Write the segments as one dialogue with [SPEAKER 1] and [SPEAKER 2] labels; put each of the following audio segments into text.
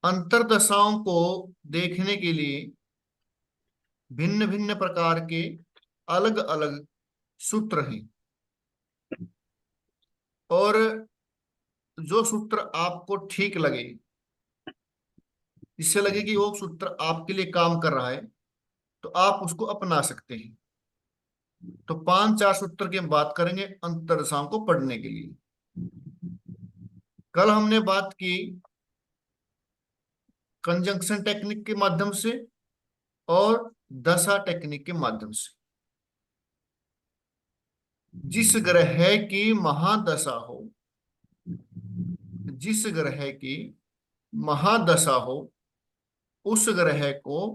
[SPEAKER 1] अंतर्दशाओं को देखने के लिए भिन्न भिन्न प्रकार के अलग अलग सूत्र हैं। और जो सूत्र आपको ठीक लगे, जिससे लगे कि वो सूत्र आपके लिए काम कर रहा है, तो आप उसको अपना सकते हैं। तो 5 4 सूत्र की हम बात करेंगे अंतर्दशाओं को पढ़ने के लिए। कल हमने बात की कंजंक्शन टेक्निक के माध्यम से और दशा टेक्निक के माध्यम से। जिस ग्रह की महादशा हो, जिस ग्रह की महादशा हो, उस ग्रह को,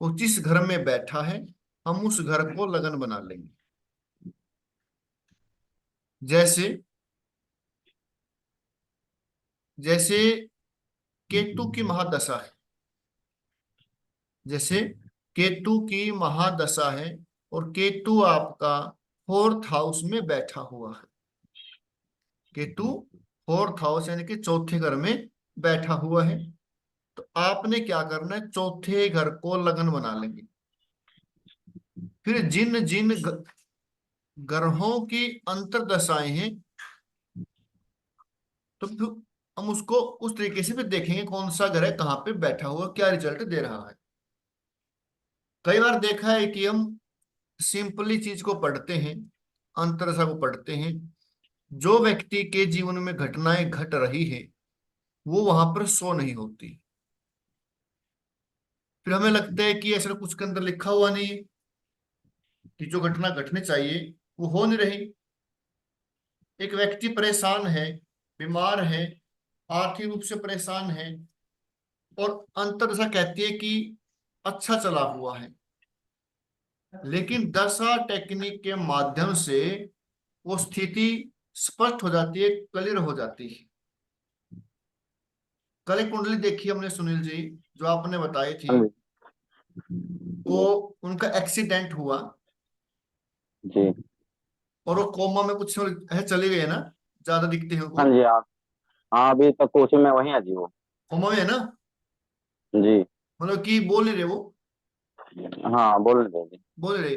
[SPEAKER 1] वो जिस घर में बैठा है, हम उस घर को लगन बना लेंगे। जैसे जैसे केतु की महादशा है, जैसे केतु की महादशा है और केतु आपका 4th हाउस में बैठा हुआ है। केतु 4th हाउस यानी कि चौथे घर में बैठा हुआ है। तो आपने क्या करना है, चौथे घर को लगन बना लेंगे। फिर जिन जिन ग्रहों की अंतर्दशाएं हैं, तो फिर हम उसको उस तरीके से फिर देखेंगे कौन सा ग्रह कहाँ पे बैठा हुआ, क्या रिजल्ट दे रहा है। कई बार देखा है कि हम सिंपली चीज को पढ़ते हैं, अंतरदशा को पढ़ते हैं, जो व्यक्ति के जीवन में घटनाएं घट रही है वो वहां पर शो नहीं होती। फिर हमें लगता है कि ऐसा कुछ के अंदर लिखा हुआ नहीं है कि जो घटना घटनी चाहिए वो हो नहीं रही। एक व्यक्ति परेशान है, बीमार है, आर्थिक रूप से परेशान है, और अंतर्दशा कहती है कि अच्छा चला हुआ है, लेकिन दशा टेक्निक के माध्यम से वो स्थिति स्पष्ट हो जाती है, क्लियर हो जाती है। कल एक कुंडली देखी हमने सुनील जी, जो आपने बताई थी,
[SPEAKER 2] हाँ जी।
[SPEAKER 1] वो उनका एक्सीडेंट हुआ
[SPEAKER 2] जी।
[SPEAKER 1] और वो कोमा में कुछ है, चले गए ना, ज्यादा दिखते हैं
[SPEAKER 2] हाँ
[SPEAKER 1] वो।
[SPEAKER 2] जी। हाँ, अभी तक कोचिंग में वही है जी वो।
[SPEAKER 1] कोमा में है ना,
[SPEAKER 2] जी।
[SPEAKER 1] मतलब कि बोल नहीं रहे वो,
[SPEAKER 2] हाँ, बोल रहे जी।
[SPEAKER 1] बोल रहे।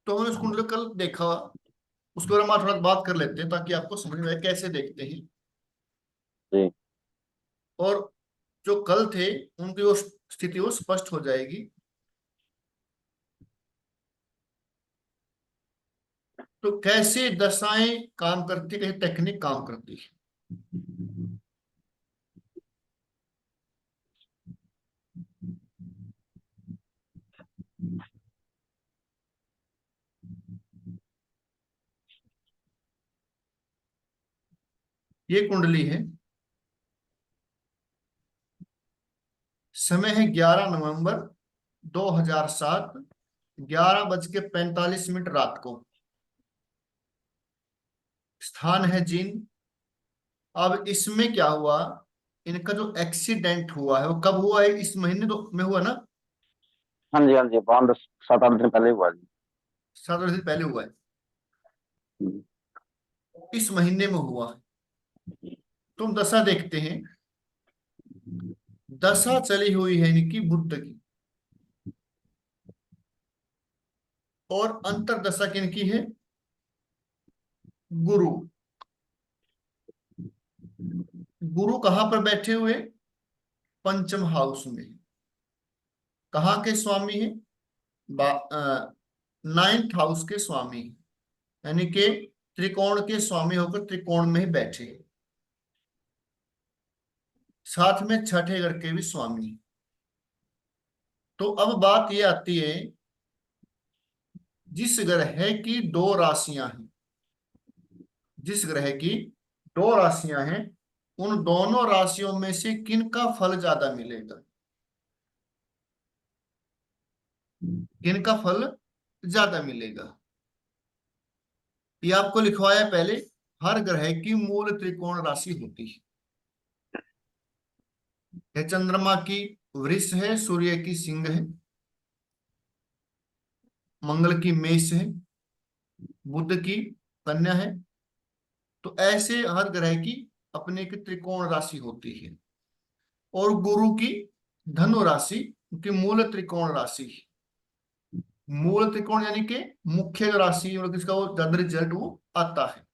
[SPEAKER 1] तो हमने उस कुंडली को कल देखा, उसके बारे में थोड़ा बात कर लेते हैं ताकि आपको समझ में आए कैसे देखते हैं।
[SPEAKER 2] जी।
[SPEAKER 1] और जो कल थे उनकी वो स्थिति वो स्पष्ट हो जाएगी। तो कैसे दशाएं काम करती है, कैसे टेक्निक काम करती है। ये कुंडली है, समय है 11 नवंबर 2007, 11:45 रात को। स्थान है जींद। अब इसमें क्या हुआ, इनका जो एक्सीडेंट हुआ है वो कब हुआ है, इस महीने तो में हुआ ना,
[SPEAKER 2] हाँ जी। हाँ जी, 5 7 8 दिन पहले हुआ जी।
[SPEAKER 1] 7 8 दिन पहले हुआ है,
[SPEAKER 2] हम्म।
[SPEAKER 1] इस महीने में हुआ है। तो हम दशा देखते हैं। दशा चली हुई है इनकी बुध की, और अंतरदशा किनकी है, गुरु। गुरु कहाँ पर बैठे हुए, पंचम हाउस में। कहाँ के स्वामी है, 9th हाउस के स्वामी, यानी कि त्रिकोण के स्वामी होकर त्रिकोण में ही बैठे, साथ में छठे घर के भी स्वामी। तो अब बात ये आती है, जिस ग्रह की 2 राशियां हैं, जिस ग्रह की 2 राशियां हैं, उन दोनों राशियों में से किनका फल ज्यादा मिलेगा, किनका फल ज्यादा मिलेगा। ये आपको लिखवाया पहले। हर ग्रह की मूल त्रिकोण राशि होती है। चंद्रमा की वृष है, सूर्य की सिंह है, मंगल की मेष है, बुध की कन्या है। तो ऐसे हर ग्रह की अपनी एक त्रिकोण राशि होती है, और गुरु की धनु राशि की मूल त्रिकोण राशि। मूल त्रिकोण यानी कि मुख्य राशि, और किसका वो ज्यादा रिजल्ट वो आता है।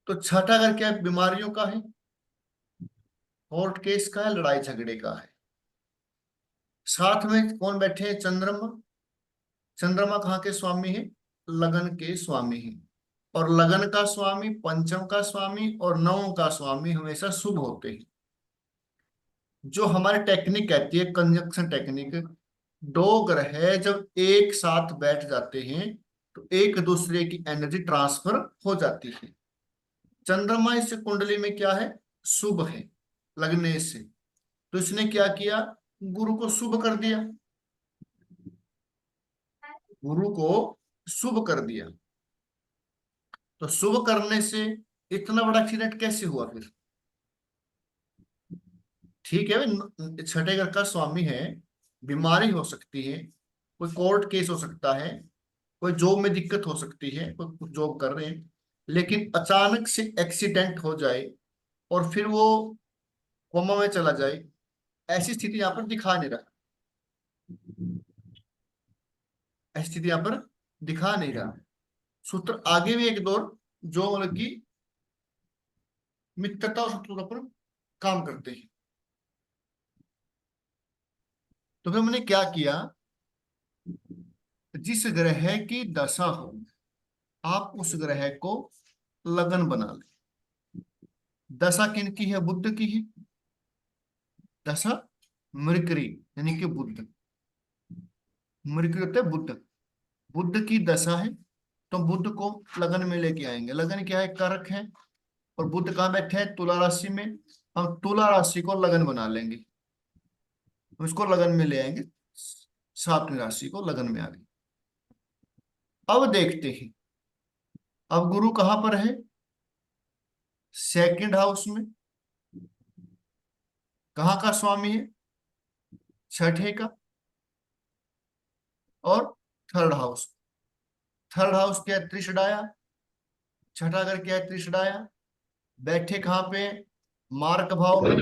[SPEAKER 1] तो छठा घर क्या है? बीमारियों का है, कोर्ट केस का है, लड़ाई झगड़े का है। साथ में कौन बैठे हैं? चंद्रमा। चंद्रमा कहाँ के स्वामी है? लगन के स्वामी है। और लगन का स्वामी, पंचम का स्वामी और नवम का स्वामी हमेशा शुभ होते हैं। जो हमारी टेक्निक कहती है कंजक्शन टेक्निक, दो ग्रह जब एक साथ बैठ जाते हैं तो एक दूसरे की एनर्जी ट्रांसफर हो जाती है। चंद्रमा इस कुंडली में क्या है? शुभ है लगने से। तो इसने क्या किया? गुरु को शुभ कर दिया। गुरु को शुभ कर दिया। तो शुभ करने से इतना बड़ा एक्सीडेंट कैसे हुआ फिर? ठीक है भाई, छठे घर का स्वामी है, बीमारी हो सकती है, कोई कोर्ट केस हो सकता है, कोई जॉब में दिक्कत हो सकती है, कोई जॉब कर रहे हैं, लेकिन अचानक से एक्सीडेंट हो जाए और फिर वो कोमा में चला जाए, ऐसी स्थिति यहाँ पर दिखा नहीं रहा। ऐसी स्थिति यहाँ पर दिखा नहीं रहा। सूत्र आगे भी एक दौर जो मतलब कि मित्रता और शत्रुता पर काम करते हैं। तो फिर मैंने क्या किया? जिस ग्रह की दशा हो, आप उस ग्रह को लगन बना ले। दशा किनकी है? बुध की है। दशा मरकरी यानी कि बुध। मरकरी होता है बुध। बुध की दशा है, तो बुध को लगन में लेके आएंगे। लगन क्या है? कारक है। और बुध कहाँ बैठे हैं? तुला राशि में। हम तुला राशि को लगन बना लेंगे, उसको लगन में ले आएंगे। सातवीं राशि को लगन में आ गई। अब देखते हैं, अब गुरु कहाँ पर है? सेकंड हाउस में। कहाँ का स्वामी है? छठे का। और थर्ड हाउस। थर्ड हाउस क्या है? त्रिशडाया। छठा घर क्या है? त्रिशडाया। बैठे कहाँ पे? मार्क भाव में।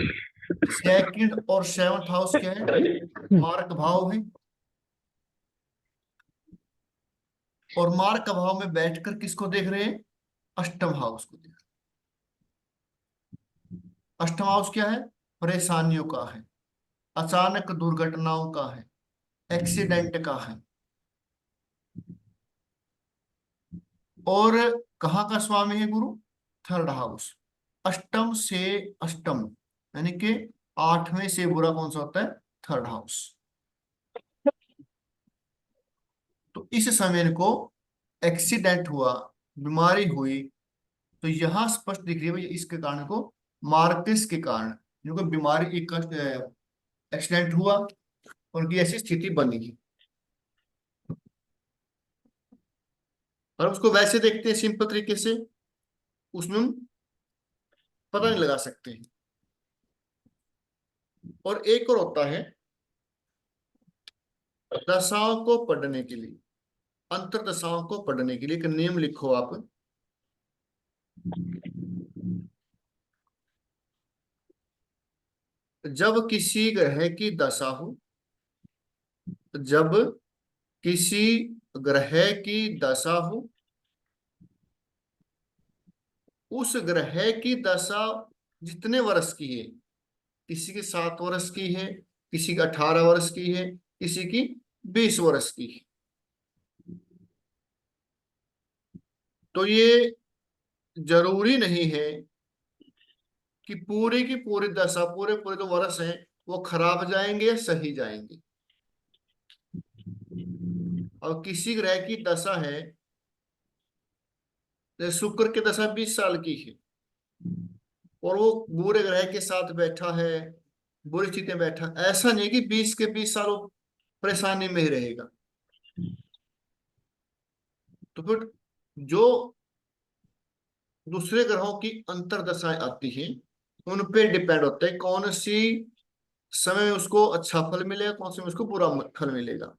[SPEAKER 1] सेकंड और सेवंथ हाउस क्या है? मार्क भाव है। और मार्क भाव में बैठकर किसको देख रहे हैं? अष्टम हाउस को देख रहे हैं। अष्टम हाउस क्या है? परेशानियों का है, अचानक दुर्घटनाओं का है, एक्सीडेंट का है। और कहाँ का स्वामी है गुरु? Third house. अष्टम से अष्टम यानी कि आठवें से बुरा कौन सा होता है? Third house. तो इस समय को एक्सीडेंट हुआ, बीमारी हुई, तो यहां स्पष्ट दिख रही है भाई इसके कारण को, मार्कस के कारण क्योंकि बीमारी एक एक्सीडेंट हुआ, उनकी ऐसी स्थिति बनी। और उसको वैसे देखते हैं सिंपल तरीके से, उसमें हम पता नहीं लगा सकते हैं। और एक और होता है, दशाओं को पढ़ने के लिए, अंतरदशाओं को पढ़ने के लिए एक नियम लिखो आप। जब किसी ग्रह की दशा हो, जब किसी ग्रह की दशा हो, उस ग्रह की दशा जितने वर्ष की है, किसी की 7 वर्ष की है, किसी की 18 वर्ष की है, किसी की 20 वर्ष की है, तो ये जरूरी नहीं है कि पूरी की पूरी दशा, पूरे पूरे जो वर्ष हैं वो खराब जाएंगे या सही जाएंगे। और किसी ग्रह की दशा है, जैसे शुक्र की दशा 20 साल की है, और वो बुरे ग्रह के साथ बैठा है, बुरी स्थिति में बैठा, ऐसा नहीं कि 20 के 20 साल वो परेशानी में ही रहेगा। तो फिर जो दूसरे ग्रहों की अंतर्दशाएं आती हैं, उन पे डिपेंड होता है कौन सी समय में उसको अच्छा फल मिलेगा, कौन से में उसको बुरा फल मिलेगा।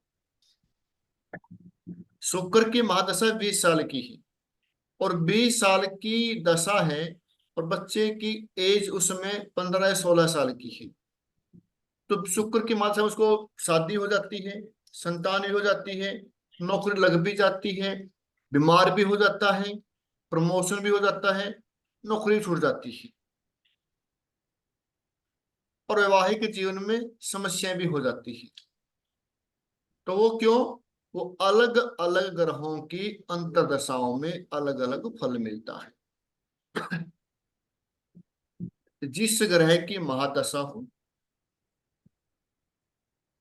[SPEAKER 1] शुक्र की महादशा 20 साल की है, और 20 साल की दशा है और बच्चे की एज उसमें 15 या 16 साल की है, तो शुक्र की मात्रा में उसको शादी हो जाती है, संतान भी हो जाती है, नौकरी लग भी जाती है, बीमार भी हो जाता है, प्रमोशन भी हो जाता है, नौकरी छूट जाती है, और वैवाहिक जीवन में समस्याएं भी हो जाती है। तो वो क्यों? वो अलग अलग ग्रहों की अंतर्दशाओं में अलग अलग फल मिलता है। जिस ग्रह की महादशा हो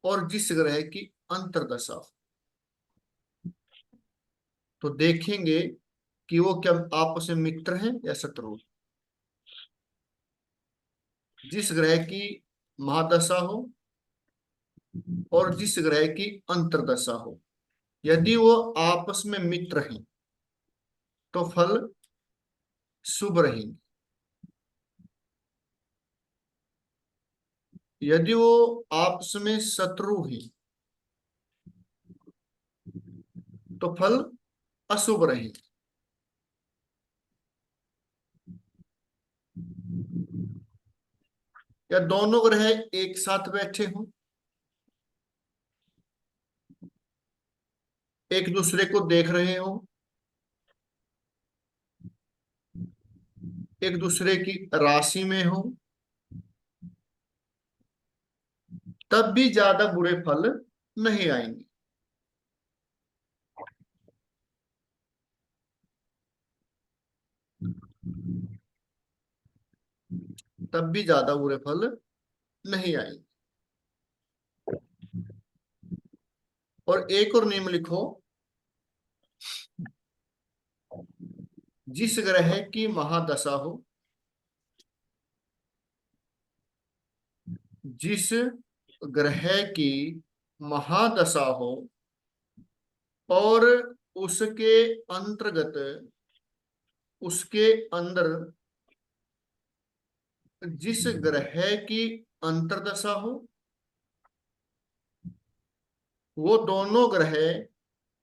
[SPEAKER 1] और जिस ग्रह की अंतर्दशा हो, तो देखेंगे कि वो क्या आपस में मित्र हैं या शत्रु। जिस ग्रह की महादशा हो और जिस ग्रह की अंतर्दशा हो, यदि वो आपस में मित्र हैं तो फल शुभ रहेंगे। यदि वो आपस में शत्रु हैं तो फल अशुभ रहेंगे। या दोनों ग्रह एक साथ बैठे हों, एक दूसरे को देख रहे हो, एक दूसरे की राशि में हो, तब भी ज्यादा बुरे फल नहीं आएंगे। तब भी ज्यादा बुरे फल नहीं आएंगे। और एक और नियम लिखो, जिस ग्रह की महादशा हो, जिस ग्रह की महादशा हो और उसके अंतर्गत, उसके अंदर जिस ग्रह की अंतर्दशा हो, वो दोनों ग्रह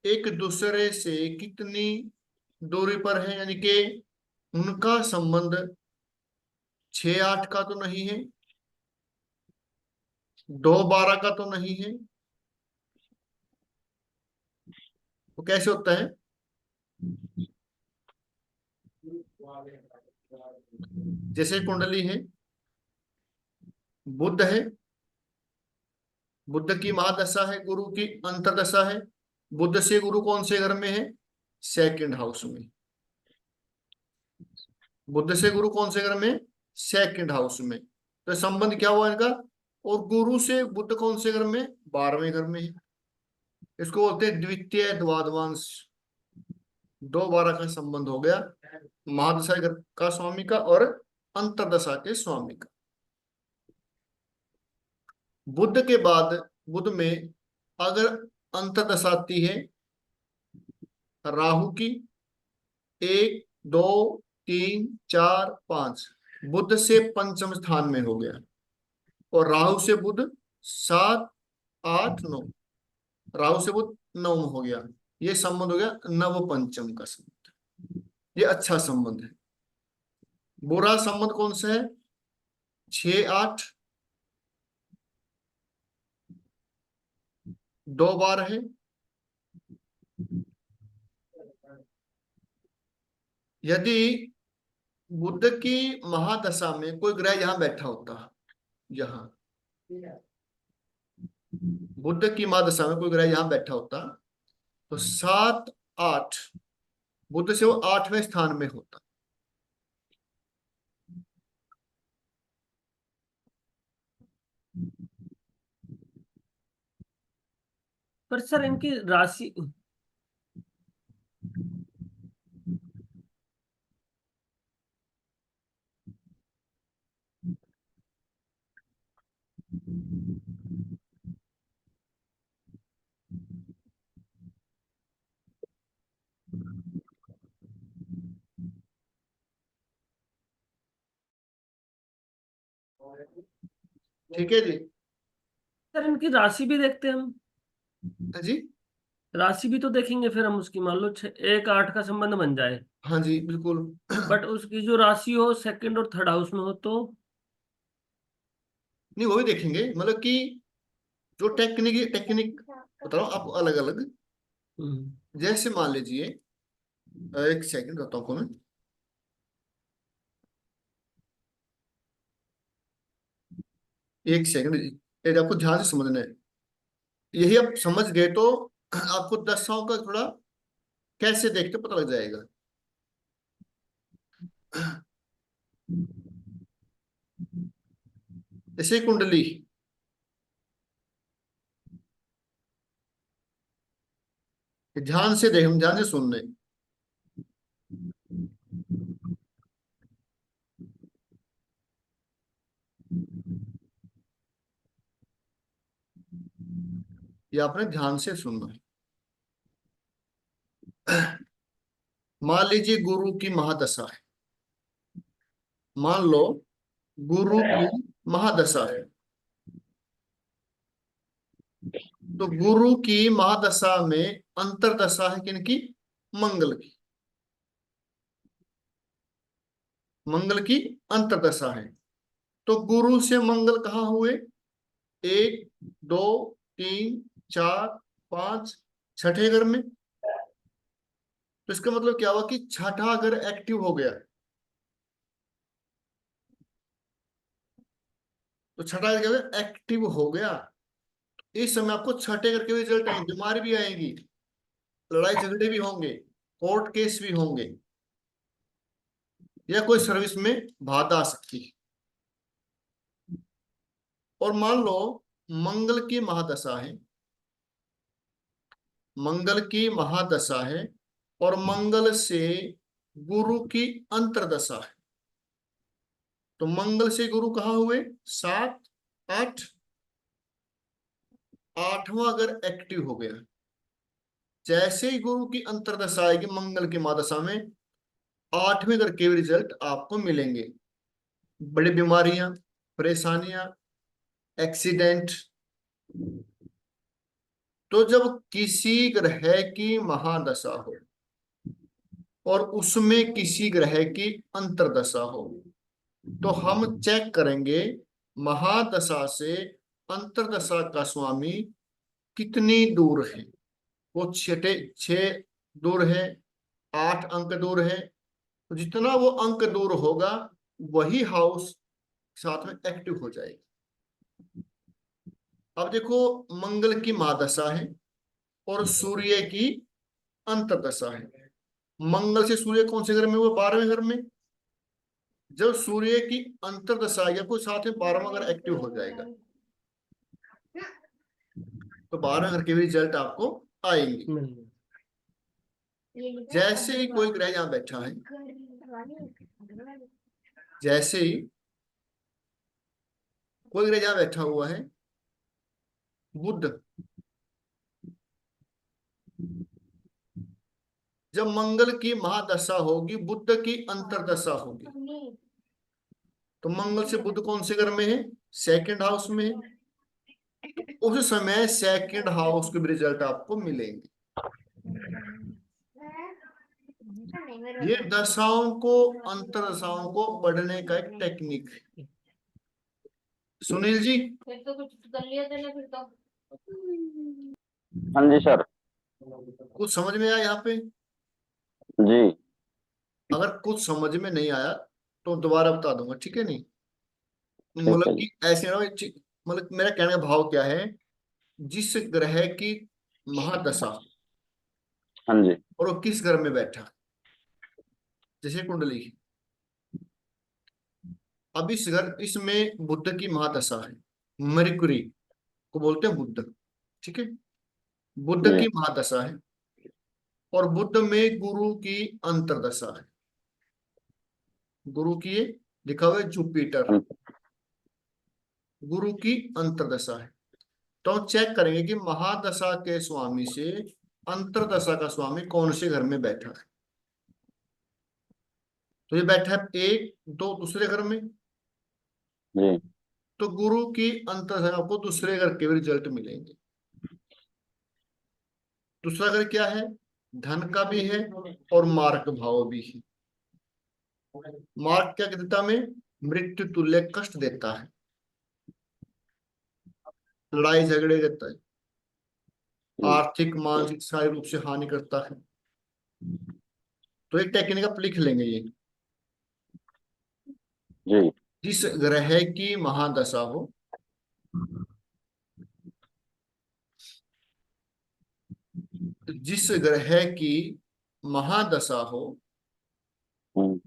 [SPEAKER 1] एक दूसरे से कितनी दूरी पर है, यानी कि उनका संबंध 6-8 का तो नहीं है, 2-12 का तो नहीं है। तो कैसे होता है? जैसे कुंडली है, बुध है, बुध की महादशा है, गुरु की अंतर्दशा है। बुध से गुरु कौन से घर में है? सेकंड हाउस में। बुध से गुरु कौन से घर में? सेकंड हाउस में। तो संबंध क्या हुआ इनका? और गुरु से बुध कौन से घर में? 12वें घर में है। इसको बोलते हैं द्वितीय द्वादवांश। 2-12 का संबंध हो गया महादशा का स्वामी का और अंतर्दशा के स्वामी का। बुध के बाद, बुध में अगर अंतर्दशा आती है राहु की, 1, 2, 3, 4, 5, बुध से पंचम स्थान में हो गया। और राहु से बुध 7, 8, 9, राहु से बुध 9 हो गया। ये संबंध हो गया नव पंचम का संबंध। ये अच्छा संबंध है। बुरा संबंध कौन सा है? 6, 8, 2 बार है। यदि बुध की महादशा में कोई ग्रह यहां बैठा होता, यहां बुध की महादशा में कोई ग्रह यहां बैठा होता, तो 7, 8, बुध से वो 8वें स्थान में होता।
[SPEAKER 3] पर सर इनकी राशि,
[SPEAKER 1] ठीक है जी।
[SPEAKER 3] सर इनकी राशि भी देखते हैं हम?
[SPEAKER 1] हाँ जी।
[SPEAKER 3] राशि भी तो देखेंगे फिर हम उसकी, मान लो 1 8 का संबंध बन जाए,
[SPEAKER 1] हाँ जी बिल्कुल।
[SPEAKER 3] बट उसकी जो राशि हो सेकंड और थर्ड हाउस में हो तो।
[SPEAKER 1] नहीं वो भी देखेंगे, मतलब कि जो टेक्निक टेक्निक बता रहा हूँ आपको अलग अलग।
[SPEAKER 3] हम्म,
[SPEAKER 1] जैसे मान लीजिए, एक सेकंड बताता हूँ आपको मैं। एक सेकंड, ये आपको ध्यान से समझना है। यही आप समझ गए तो आपको दशाओं का थोड़ा कैसे देखते पता लग जाएगा। जैसे कुंडली, ध्यान से देख, ध्यान से सुनने। ये आपने ध्यान से सुनना है। मान लीजिए गुरु की महादशा है, मान लो गुरु की महादशा है। तो गुरु की महादशा में अंतरदशा है किनकी? मंगल की। मंगल की अंतरदशा है। तो गुरु से मंगल कहाँ हुए? 1 2 3 4 5 छठे घर में। तो इसका मतलब क्या हुआ कि छठा घर एक्टिव हो गया। तो छठा घर क्या हो गया? एक्टिव हो गया। इस समय आपको छठे घर के रिजल्ट आएंगे, बीमारी भी आएगी, लड़ाई झगड़े भी होंगे, कोर्ट केस भी होंगे, या कोई सर्विस में बाधा आ सकती है। और मान लो मंगल की महादशा है, मंगल की महादशा है, और मंगल से गुरु की अंतरदशा है। तो मंगल से गुरु कहाँ हुए? 7 8, आठवां अगर एक्टिव हो गया। जैसे ही गुरु की अंतरदशा आएगी मंगल की महादशा में, आठवें घर के रिजल्ट आपको मिलेंगे। बड़ी बीमारियां, परेशानियां, एक्सीडेंट। तो जब किसी ग्रह की महादशा हो और उसमें किसी ग्रह की अंतरदशा हो, तो हम चेक करेंगे महादशा से अंतरदशा का स्वामी कितनी दूर है। वो छठे 6 दूर है, 8 अंक दूर है। तो जितना वो अंक दूर होगा वही हाउस साथ में एक्टिव हो जाएगी। अब देखो, मंगल की महादशा है और सूर्य की अंतरदशा है। मंगल से सूर्य कौन से घर में हुआ? 12वें घर में। जब सूर्य की अंतरदशा आएगी आपको साथ में 12वां घर एक्टिव हो जाएगा। तो 12वें घर के भी रिजल्ट आपको आएंगे।
[SPEAKER 3] नहीं।
[SPEAKER 1] जैसे ही कोई ग्रह यहाँ बैठा है, जैसे ही कोई ग्रह यहाँ बैठा हुआ है, बुध, जब मंगल की महादशा होगी बुध की अंतरदशा होगी। तो मंगल से बुध कौन से घर में है? सेकंड हाउस में है। तो उस समय सेकंड हाउस के भी रिजल्ट आपको मिलेंगे। ये दशाओं को, अंतरदशाओं को पढ़ने का एक टेक्निक है। सुनील जी,
[SPEAKER 4] फिर तो कुछ कर लिया तेने फिर तो।
[SPEAKER 2] हाँ जी सर।
[SPEAKER 1] कुछ समझ में आया यहाँ पे?
[SPEAKER 2] जी।
[SPEAKER 1] अगर कुछ समझ में नहीं आया तो दोबारा बता दूंगा, ठीक है? नहीं
[SPEAKER 2] ठीक
[SPEAKER 1] मतलब
[SPEAKER 2] है जी।
[SPEAKER 1] कि ऐसे ना, मतलब मेरा कहने का भाव क्या है, जिस ग्रह की महादशा
[SPEAKER 2] हाँ जी।
[SPEAKER 1] और वो किस घर में बैठा, जैसे कुंडली, अब इस घर, इसमें बुध की महादशा है, मरकुरी को बोलते हैं बुध, ठीक है? बुध
[SPEAKER 2] जी।
[SPEAKER 1] की महादशा है और बुध में गुरु की अंतरदशा है। गुरु की ये लिखा हुआ है जुपिटर,
[SPEAKER 2] हाँ
[SPEAKER 1] गुरु की अंतरदशा है। तो हम चेक करेंगे कि महादशा के स्वामी से अंतरदशा का स्वामी कौन से घर में बैठा है। तो ये बैठा है 1 2 दूसरे घर में।
[SPEAKER 2] जी।
[SPEAKER 1] तो गुरु की अंतरदशा, आपको दूसरे घर के भी रिजल्ट मिलेंगे। 1 2 दूसरे घर में, तो गुरु की अंतरदशा, आपको दूसरे घर के भी रिजल्ट मिलेंगे। तो गुरु की अंतरदशा, आपको दूसरे घर के भी रिजल्ट मिलेंगे। 1 2 दूसरे घर में, तो गुरु की अंतरदशा, आपको दूसरे घर के भी रिजल्ट मिलेंगे। दूसरा घर क्या है, धन का भी है और मार्ग भाव भी है। मार्ग क्या देता हमें, मृत्यु तुल्य कष्ट देता है, लड़ाई झगड़े देता है, आर्थिक मानसिक शारीरिक रूप से हानि करता है। तो एक टेक्निक आप लिख लेंगे ये,
[SPEAKER 2] जी
[SPEAKER 1] जिस ग्रह की महादशा हो, जिस ग्रह की महादशा हो
[SPEAKER 2] हम्म,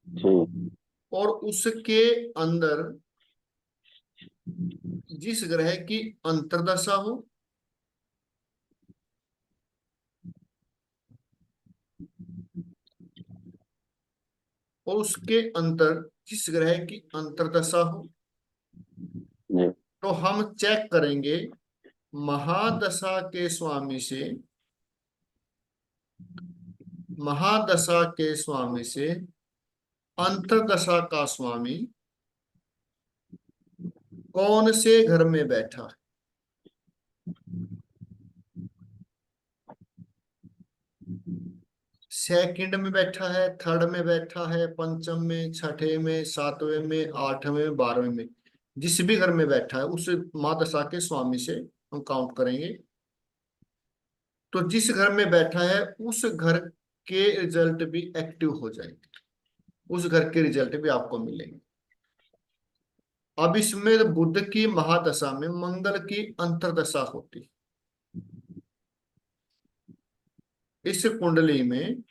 [SPEAKER 2] जी
[SPEAKER 1] और उसके अंदर जिस ग्रह की अंतर्दशा हो, और उसके अंतर जिस ग्रह की अंतर्दशा हो,
[SPEAKER 2] जी
[SPEAKER 1] तो हम चेक करेंगे महादशा के स्वामी से, महादशा के स्वामी से अंतर्दशा का स्वामी कौन से घर में बैठा है। सेकंड में बैठा है, थर्ड में बैठा है, पंचम में, छठे में, सातवें में, आठवें में, 12वें में, जिस भी घर में बैठा है उस महादशा के स्वामी से हम काउंट करेंगे। तो जिस घर में बैठा है उस घर के रिजल्ट भी एक्टिव हो जाएंगे, उस घर के रिजल्ट भी आपको मिलेंगे। अब इसमें बुध की महादशा में मंगल की अंतर्दशा होती है। इस कुंडली में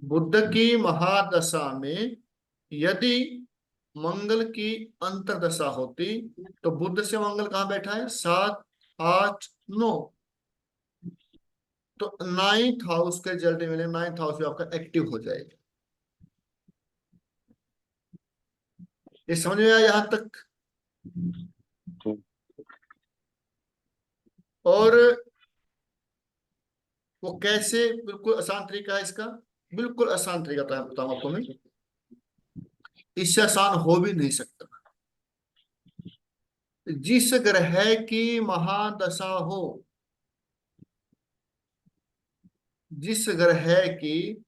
[SPEAKER 1] बुध की महादशा में यदि मंगल की अंतर्दशा होती तो बुध से मंगल कहाँ बैठा है, 7, 8, 9, तो 9th हाउस के रिजल्ट मिले, 9th हाउस भी आपका एक्टिव हो जाएगा। ये समझ में आया यहां तक।
[SPEAKER 2] ठीक
[SPEAKER 1] और वो कैसे, बिल्कुल आसान तरीका है इसका, बिल्कुल आसान तरीका बताऊं आपको मैं, इससे आसान हो भी नहीं सकता। जिस ग्रह की महादशा हो, जिस ग्रह की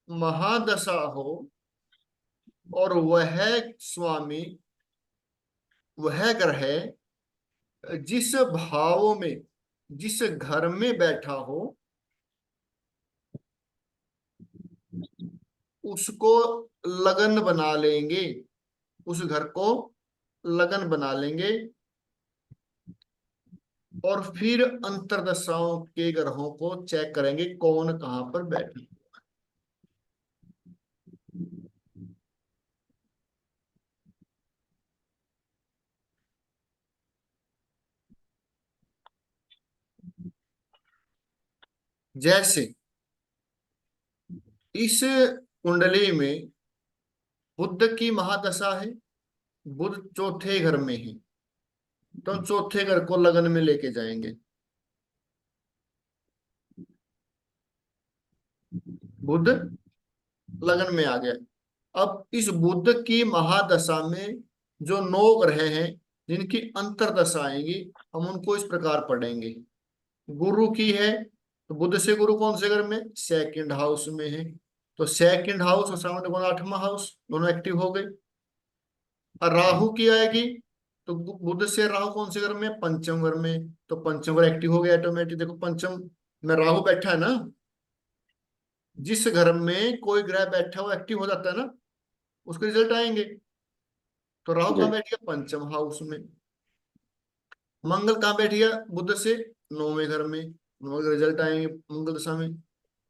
[SPEAKER 1] महादशा हो और वह स्वामी, वह ग्रह जिस भाव में, जिस घर में बैठा हो, उसको लगन बना लेंगे, उस घर को लगन बना लेंगे। और फिर अंतर्दशाओं के ग्रहों को चेक करेंगे कौन कहां पर बैठे। जैसे इस कुंडली में बुध की महादशा है, बुध चौथे घर में है, तो हम चौथे घर को लगन में लेके जाएंगे। बुध लगन में आ गया। अब इस बुध की महादशा में जो 9 ग्रह हैं जिनकी अंतर्दशा आएंगी, हम उनको इस प्रकार पढ़ेंगे। गुरु की है तो बुध से गुरु कौन से घर में, सेकंड हाउस में है, तो सेकंड हाउस और सामने कौन, 8वां हाउस, दोनों एक्टिव हो गए। और राहु की आएगी तो बुध से राहु कौन से घर में, पंचम घर में, तो पंचम घर एक्टिव हो गया ऑटोमेटिक। देखो पंचम में राहु बैठा है ना, जिस घर में कोई ग्रह बैठा हुआ एक्टिव हो जाता है ना, उसके रिजल्ट आएंगे। तो राहु
[SPEAKER 2] जी
[SPEAKER 1] कहाँ बैठ गया, पंचम हाउस में। मंगल कहाँ बैठ गया, बुध से 9वें घर में, 9वें के रिजल्ट आएंगे मंगल दशा में।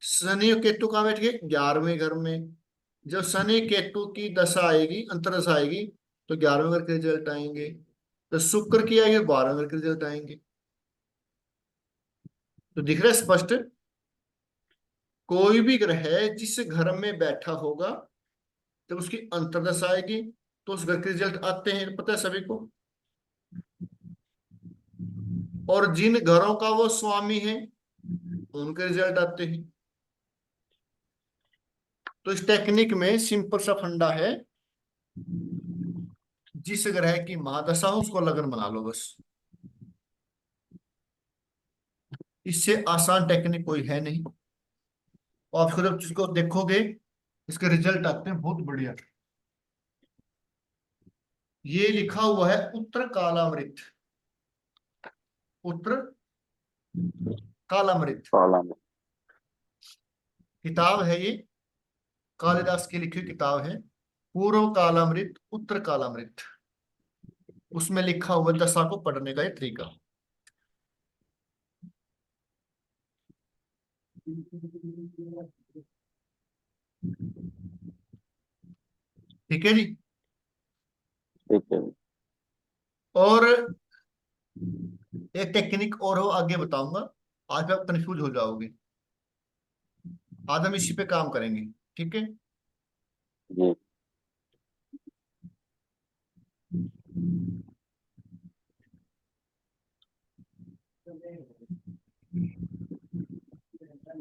[SPEAKER 1] शनि और केतु कहाँ बैठ गए, 11वें घर में। जब शनि केतु की दशा आएगी, अंतरदशा आएगी, तो 11वें घर के रिजल्ट आएंगे। तो शुक्र की आएगी, 12वें घर के रिजल्ट आएंगे। तो दिख रहा है स्पष्ट, कोई भी ग्रह जिस घर में बैठा होगा जब उसकी अंतर्दशा आएगी तो उस घर के रिजल्ट आते हैं, पता है सभी को। और जिन घरों का वो स्वामी है उनके रिजल्ट आते हैं। तो इस टेक्निक में सिंपल सा फंडा है, जिस ग्रह की महादशा हो उसको लगन बना लो बस। इससे आसान टेक्निक कोई है नहीं। और आप जब इसको देखोगे, इसके रिजल्ट आते हैं बहुत बढ़िया। ये लिखा हुआ है उत्तर कालामृत, उत्तर कालामृत
[SPEAKER 2] कॉलम।
[SPEAKER 1] किताब है ये, कालिदास की लिखी हुई किताब है, पूर्व कालामृत उत्तर कालामृत। उसमें लिखा हुआ है दशा को पढ़ने का ये तरीका। ठीक है जी।
[SPEAKER 2] ठीक है।
[SPEAKER 1] और एक टेक्निक और हो आगे बताऊंगा, आज आप कंफ्यूज हो जाओगे। आज हम इसी पे काम करेंगे, ठीक है।
[SPEAKER 2] जी।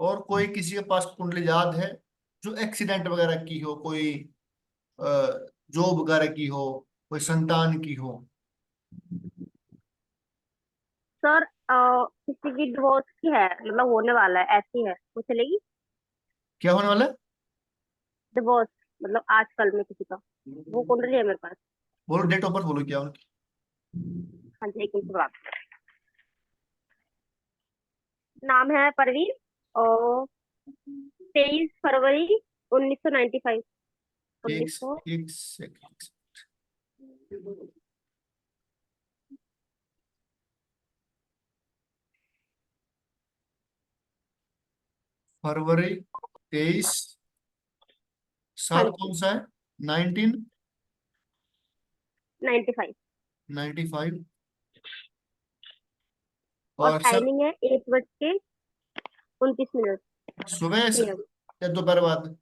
[SPEAKER 1] और कोई किसी के पास कुंडली याद है जो एक्सीडेंट वगैरह की हो, कोई जॉब वगैरह की हो, कोई संतान की हो?
[SPEAKER 5] सर किसी की डिवोर्स की है, मतलब होने वाला है, ऐसी है, वो चलेगी?
[SPEAKER 1] क्या होने वाला है?
[SPEAKER 5] डिवोर्स, मतलब आजकल में किसी का, वो कुंडली है मेरे पास।
[SPEAKER 1] बोलो, डेट ऑफ बर्थ बोलो क्या उनकी।
[SPEAKER 5] हाँ जी, एक मिनट बात। नाम है परवीन, और 23 फरवरी 1995।
[SPEAKER 1] एक
[SPEAKER 5] 1900।
[SPEAKER 1] एक सेकंड। फरवरी 23,
[SPEAKER 5] हाँ
[SPEAKER 1] साल
[SPEAKER 5] जी,
[SPEAKER 1] कौन सा है?
[SPEAKER 5] 95।
[SPEAKER 1] 1995।
[SPEAKER 5] और
[SPEAKER 1] और सब
[SPEAKER 5] टाइमिंग है 1:29
[SPEAKER 1] सुबह से
[SPEAKER 5] PM।
[SPEAKER 1] या दोपहर बाद?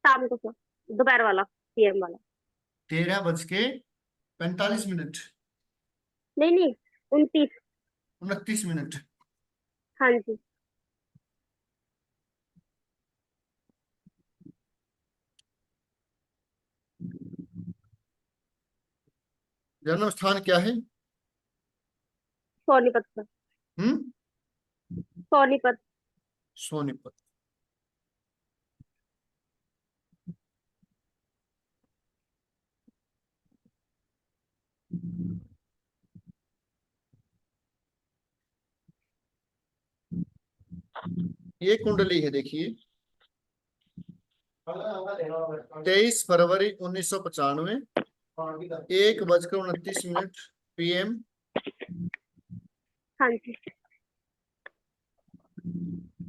[SPEAKER 5] शाम को सर, दोपहर वाला, PM वाला।
[SPEAKER 1] 13:45।
[SPEAKER 5] नहीं नहीं, 29।
[SPEAKER 1] 29।
[SPEAKER 5] हाँ जी।
[SPEAKER 1] जन्म स्थान क्या है?
[SPEAKER 5] सोनीपत सर।
[SPEAKER 1] हम्म।
[SPEAKER 5] सोनीपत।
[SPEAKER 1] सोनीपत। ये कुंडली है, देखिए। 23 फरवरी 1995, 1:29 PM।
[SPEAKER 5] हाँ जी।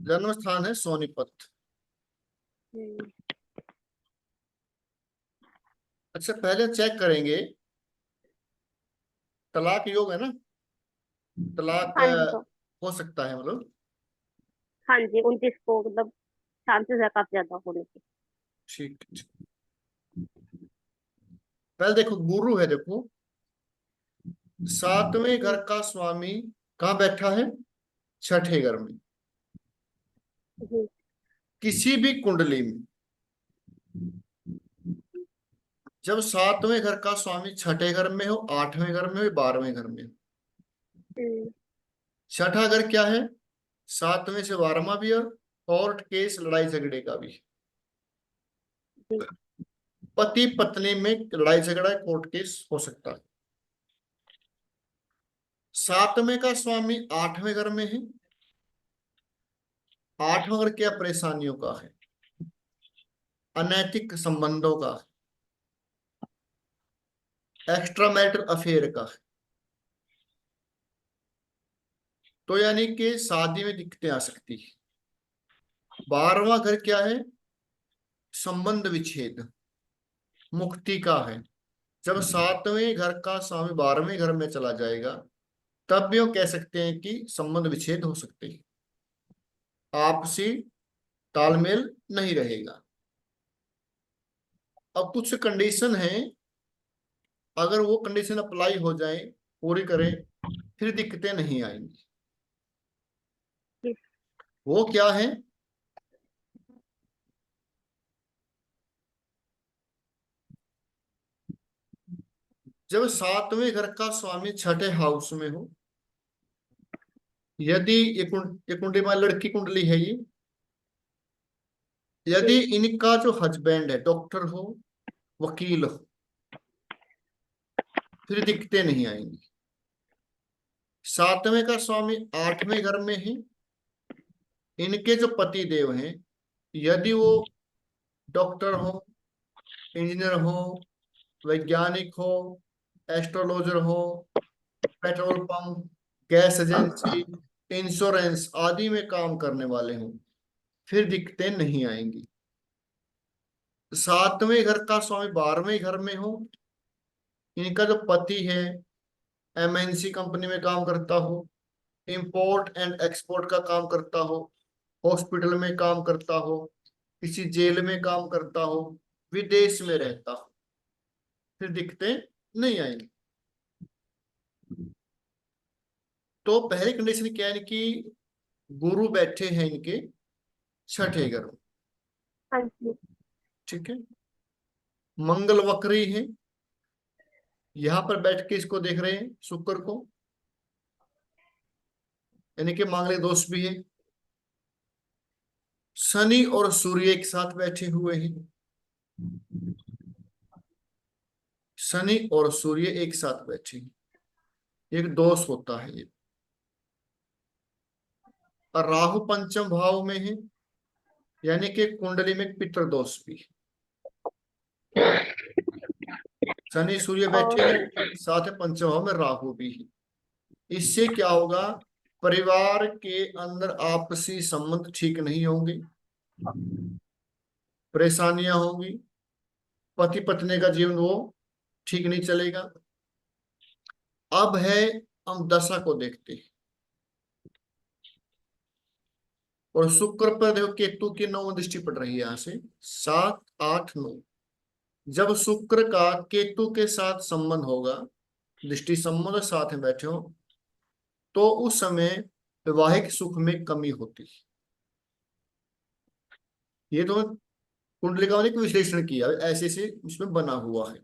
[SPEAKER 1] जन्म स्थान है सोनीपत।
[SPEAKER 5] हम्म,
[SPEAKER 1] अच्छा, पहले चेक करेंगे, तलाक योग है ना? तलाक
[SPEAKER 5] हाँ जी सर।
[SPEAKER 1] हो सकता है मतलब।
[SPEAKER 5] हाँ जी, 29 को मतलब चांसेस है काफी ज्यादा होने के।
[SPEAKER 1] ठीक ठीक। पहले देखो, गुरु है, देखो। सातवें घर
[SPEAKER 5] हम्म,
[SPEAKER 1] का स्वामी कहाँ बैठा है? छठे घर में।
[SPEAKER 5] जी।
[SPEAKER 1] किसी भी कुंडली में जब सातवें घर का स्वामी छठे घर में हो, आठवें घर में हो, 12वें घर में हो।
[SPEAKER 5] हम्म,
[SPEAKER 1] छठा घर क्या है? सातवें से 12वां भी, और कोर्ट केस लड़ाई झगड़े का भी।
[SPEAKER 5] जी।
[SPEAKER 1] पति पत्नी में लड़ाई झगड़ा, कोर्ट केस हो सकता है। सातवें का स्वामी आठवें घर में है। आठवां घर क्या? परेशानियों का है, अनैतिक संबंधों का है, एक्स्ट्रा मैरिटल अफेयर का है। तो यानी कि शादी में दिक्कतें आ सकती है। 12वां घर क्या है? संबंध विच्छेद, मुक्ति का है। जब सातवें घर का स्वामी 12वें घर में चला जाएगा, तब भी वो कह सकते हैं कि संबंध विच्छेद हो सकते हैं, आपसी तालमेल नहीं रहेगा। अब कुछ कंडीशन है, अगर वो कंडीशन अप्लाई हो जाए, पूरी करें, फिर दिक्कतें नहीं आएंगी।
[SPEAKER 5] जी।
[SPEAKER 1] वो क्या है? जब सातवें घर का स्वामी छठे हाउस में हो, यदि ये कुंडली में लड़की कुंडली है ये, यदि इनका जो हस्बैंड है डॉक्टर हो, वकील हो, फिर दिक्कतें नहीं आएंगी। सातवें का स्वामी आठवें घर में है, इनके जो पति देव हैं, यदि वो डॉक्टर हो, इंजीनियर हो, वैज्ञानिक हो, एस्ट्रोलॉजर हो, petrol pump, gas agency, insurance आदि में काम करने वाले हों, फिर दिक्कतें नहीं आएंगी। सातवें घर का स्वामी 12वें घर में हो, इनका जो पति है एमएनसी कंपनी में काम करता हो, इंपोर्ट एंड एक्सपोर्ट का काम करता हो, हॉस्पिटल में काम करता हो, किसी जेल में काम करता हो, विदेश में रहता हो, फिर दिक्कतें नहीं आएंगी। तो पहली कंडीशन क्या है कि गुरु बैठे हैं इनके छठे घर में,
[SPEAKER 5] हाँ जी।
[SPEAKER 1] ठीक है। मंगल वक्री है, यहां पर बैठ के इसको देख रहे हैं शुक्र को, यानी कि मांगलिक दोष भी है। शनि और सूर्य एक साथ बैठे हुए हैं, शनि और सूर्य एक साथ बैठे हैं, एक दोष होता है ये। और राहु पंचम भाव में है, यानी कि कुंडली में पितृ दोष भी है। शनि सूर्य बैठे
[SPEAKER 5] और
[SPEAKER 1] हैं, साथ में पंचम भाव में राहु भी है। इससे क्या होगा, परिवार के अंदर आपसी संबंध ठीक नहीं होंगे, परेशानियां होंगी, पति पत्नी का जीवन वो ठीक नहीं चलेगा। अब है, हम दशा को देखते हैं। और शुक्र पर देखो केतु की 9 दृष्टि पड़ रही है, यहां से 7 8 9। जब शुक्र का केतु के साथ संबंध होगा, दृष्टि संबंध साथ में बैठे हो, तो उस समय वैवाहिक सुख में कमी होती है। ये तो कुंडलिका ने विश्लेषण किया, ऐसे से इसमें बना हुआ है।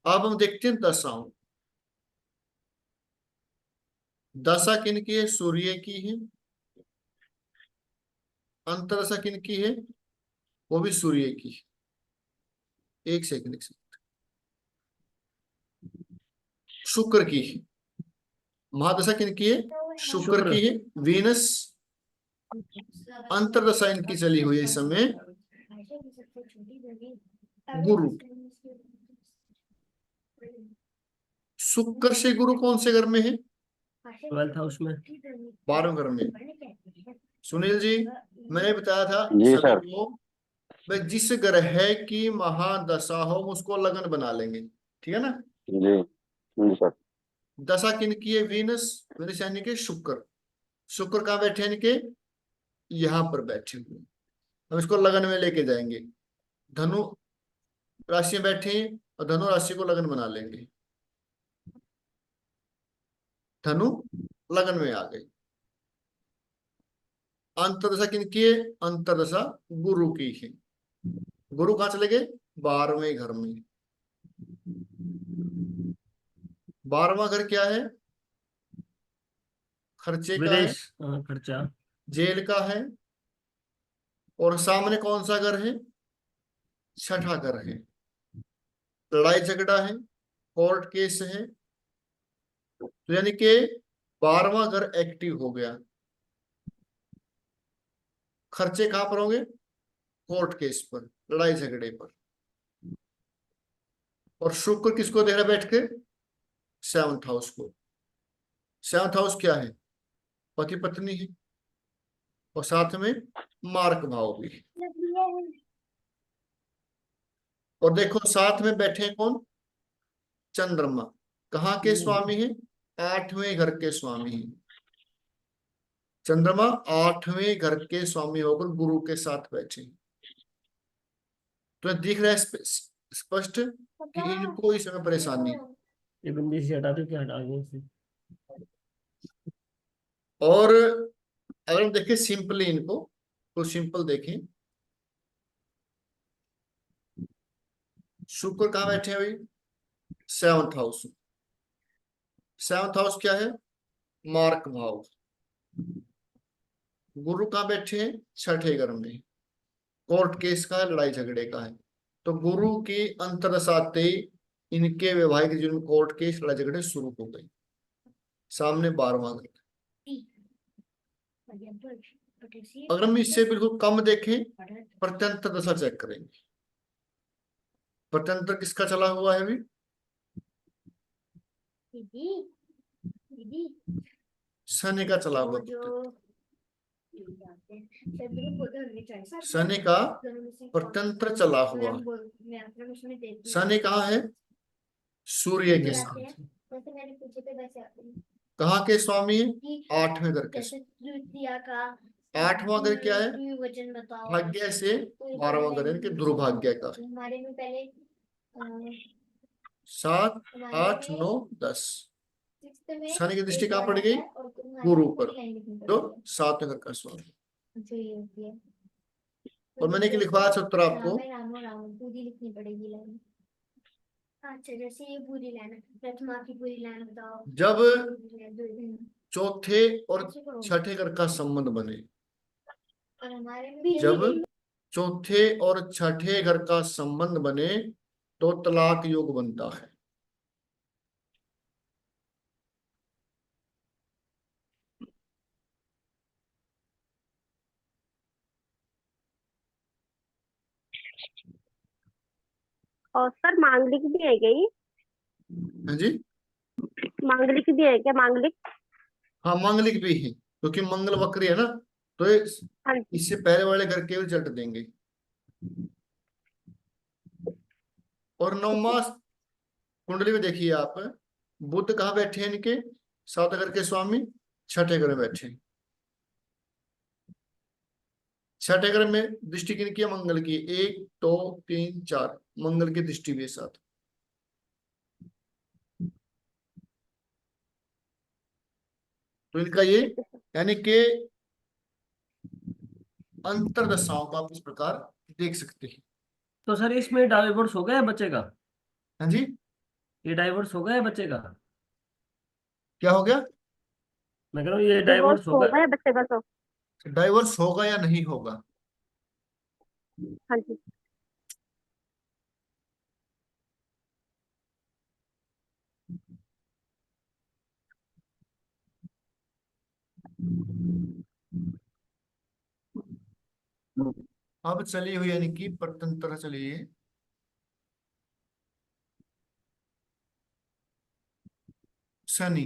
[SPEAKER 1] अब हम देखते हैं दशाओं। दशा किनकी है, सूर्य की है। अंतरदशा किनकी है, वो भी सूर्य की है। एक सेकंड, एक सेकंड। शुक्र की है। महादशा किनकी है, शुक्र की है। वीनस अंतरदशा इनकी चली हुई है इस समय गुरु। शुक्र से गुरु कौन से घर में है,
[SPEAKER 3] 12th हाउस में।
[SPEAKER 1] 12वें घर में। सुनील जी, मैंने बताया था
[SPEAKER 2] जी
[SPEAKER 1] सभी
[SPEAKER 2] सर।
[SPEAKER 1] को, भाई जिस ग्रह की महादशा हो उसको लगन बना लेंगे, ठीक है ना।
[SPEAKER 2] जी जी सर।
[SPEAKER 1] दशा किनकी है, वीनस। वीनस यानी कि शुक्र। शुक्र कहाँ बैठे हैं, इनके यहाँ पर बैठे हुए। हम इसको लगन में लेके जाएंगे। धनु राशि में बैठे हैं और धनु राशि को लगन बना लेंगे। धनु लगन में आ गई। अंतरदशा किनकी है, अंतरदशा गुरु की है। गुरु कहाँ चले गए, 12वें घर में। 12वां घर क्या है, खर्चे का है,
[SPEAKER 3] विदेश, हाँ, खर्चा।
[SPEAKER 1] जेल का है। और सामने कौन सा घर है, छठा घर है। लड़ाई झगड़ा है, कोर्ट केस है। तो यानी कि 12वां घर एक्टिव हो गया। खर्चे कहां पर होंगे, कोर्ट केस पर, लड़ाई झगड़े पर। और शुक्र किसको दे रहा है बैठ के, 7th हाउस को। 7th हाउस क्या है, पति पत्नी है, और साथ में मार्क भाव भी है। और देखो साथ में बैठे हैं कौन, चंद्रमा। कहाँ के स्वामी है, 8वें घर के स्वामी है। चंद्रमा 8वें घर के स्वामी होकर गुरु के साथ बैठे हैं। तो दिख रहा है स्पष्ट कि इनको इस समय परेशानी है।
[SPEAKER 3] ये बंदी से हटा दो, क्या हटा दो इसे?
[SPEAKER 1] और अगर हम देखें सिंपली इनको, तो सिंपल देखें, शुक्र कहाँ बैठे हैं भाई, 7th हाउस। 7th हाउस क्या है, मार्क भाव। गुरु कहाँ बैठे हैं? छठे घर में। कोर्ट केस का है, लड़ाई झगड़े का है। तो गुरु की अंतर्दशा आते ही इनके वैवाहिक जीवन में कोर्ट केस, लड़ाई झगड़े शुरू हो गए। सामने 12वां घर। अगर हम इससे बिल्कुल कम देखें, प्रत्यंतर दशा चेक करेंगे। प्रत्यंतर किसका चला हुआ है अभी? शनि का चला हुआ। शनि का प्रत्यंतर चला हुआ। शनि कहाँ है? सूर्य के साथ। कहाँ के स्वामी है? 8वें घर के। 8वां घर क्या है? भाग्य से 12वां घर के दुर्भाग्य का। 7, 8, 9, 10। शनि की दृष्टि कहाँ पड़ गई? गुरु पर, जो 7वें घर का स्वामी। और मैंने क्या लिखवाया सूत्र आपको?
[SPEAKER 4] लिखनी पड़ेगी लाइन। अच्छा, जैसे ये पूरी लाइन, प्रथमा की पूरी लाइन बताओ।
[SPEAKER 1] जब चौथे और छठे घर का संबंध बने,
[SPEAKER 4] और हमारे में
[SPEAKER 1] जब चौथे और छठे घर का संबंध बने तो तलाक योग बनता है।
[SPEAKER 5] और सर मांगलिक भी है क्या ये?
[SPEAKER 1] हाँ जी,
[SPEAKER 5] मांगलिक भी है क्या? मांगलिक?
[SPEAKER 1] हाँ मांगलिक भी है, क्योंकि मंगल वक्री है ना, तो
[SPEAKER 5] हाँ जी।
[SPEAKER 1] इससे पहले वाले घर के रिजल्ट देंगे। और 9 मास कुंडली में देखिए आप, बुध कहाँ बैठे हैं इनके? 7 घर के स्वामी छठे घर में बैठे हैं। छठे घर में दृष्टि किनकी है? मंगल की। 1, 2, 3, 4 मंगल की दृष्टि भी साथ। तो इनका ये, यानी कि अंतरदशाओं को आप इस प्रकार देख सकते हैं।
[SPEAKER 3] तो सर इसमें डाइवोर्स हो गया है बच्चे का?
[SPEAKER 1] हाँ जी,
[SPEAKER 3] ये डाइवोर्स हो गया है बच्चे का?
[SPEAKER 1] क्या हो गया?
[SPEAKER 3] मैं कह रहा हूँ ये
[SPEAKER 5] डिवोर्स
[SPEAKER 3] डाइवोर्स हो
[SPEAKER 5] हो
[SPEAKER 3] गया।
[SPEAKER 5] गया बच्चे का तो?
[SPEAKER 1] डाइवर्स होगा या नहीं होगा?
[SPEAKER 5] हाँ जी।
[SPEAKER 1] अब चली हुई यानी कि परतंत्र चली है। शनि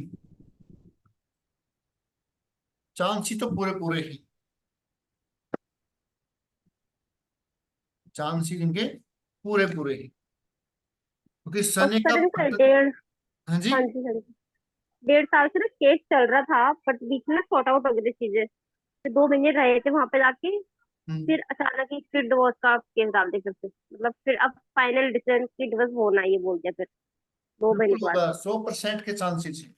[SPEAKER 1] चांसी तो पूरे पूरे ही, चांसी इनके पूरे पूरे ही, क्योंकि
[SPEAKER 5] और
[SPEAKER 1] शनि का
[SPEAKER 5] सर इनका डेढ़,
[SPEAKER 1] हाँ जी,
[SPEAKER 5] हाँ जी हाँ जी, 1.5 साल से ना केस चल रहा था, बट बीच में सॉर्ट आउट हो गई थी चीजें। फिर 2 महीने रहे थे वहां पे जाके, फिर अचानक ही फिर डिवोर्स का केस डाल दिया फिर से। मतलब फिर अब फाइनल डिसीजन की डिवोर्स होना ये बोल दिया फिर 2 महीने
[SPEAKER 1] बिल्कुल
[SPEAKER 5] के बाद।
[SPEAKER 1] होगा। 100% के चांसेस है,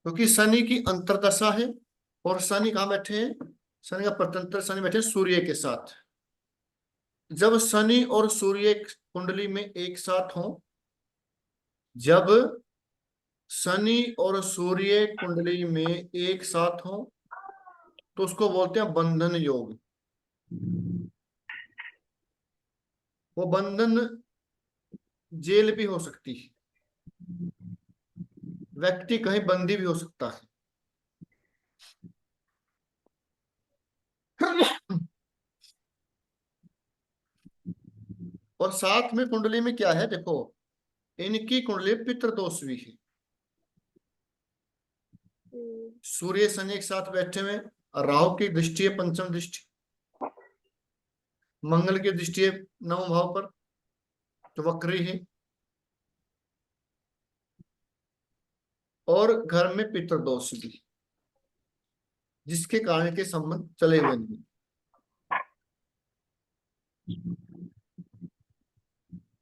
[SPEAKER 1] क्योंकि शनि की अंतरदशा है। और शनि कहाँ बैठे हैं? शनि का परतंत्र शनि बैठे हैं सूर्य के साथ। जब शनि और सूर्य कुंडली में एक साथ हो, जब शनि और सूर्य कुंडली में एक साथ हो, तो उसको बोलते हैं बंधन योग। वो बंधन जेल भी हो सकती है, व्यक्ति कहीं बंदी भी हो सकता है। और साथ में कुंडली में क्या है देखो, इनकी कुंडली पितृदोष भी है। सूर्य शनि एक साथ बैठे हुए, राहु की दृष्टि है पंचम दृष्टि, मंगल की दृष्टि है 9वें भाव पर, जो वक्री है। और घर में पितृदोष भी, जिसके कारण के संबंध चले हुए नहीं।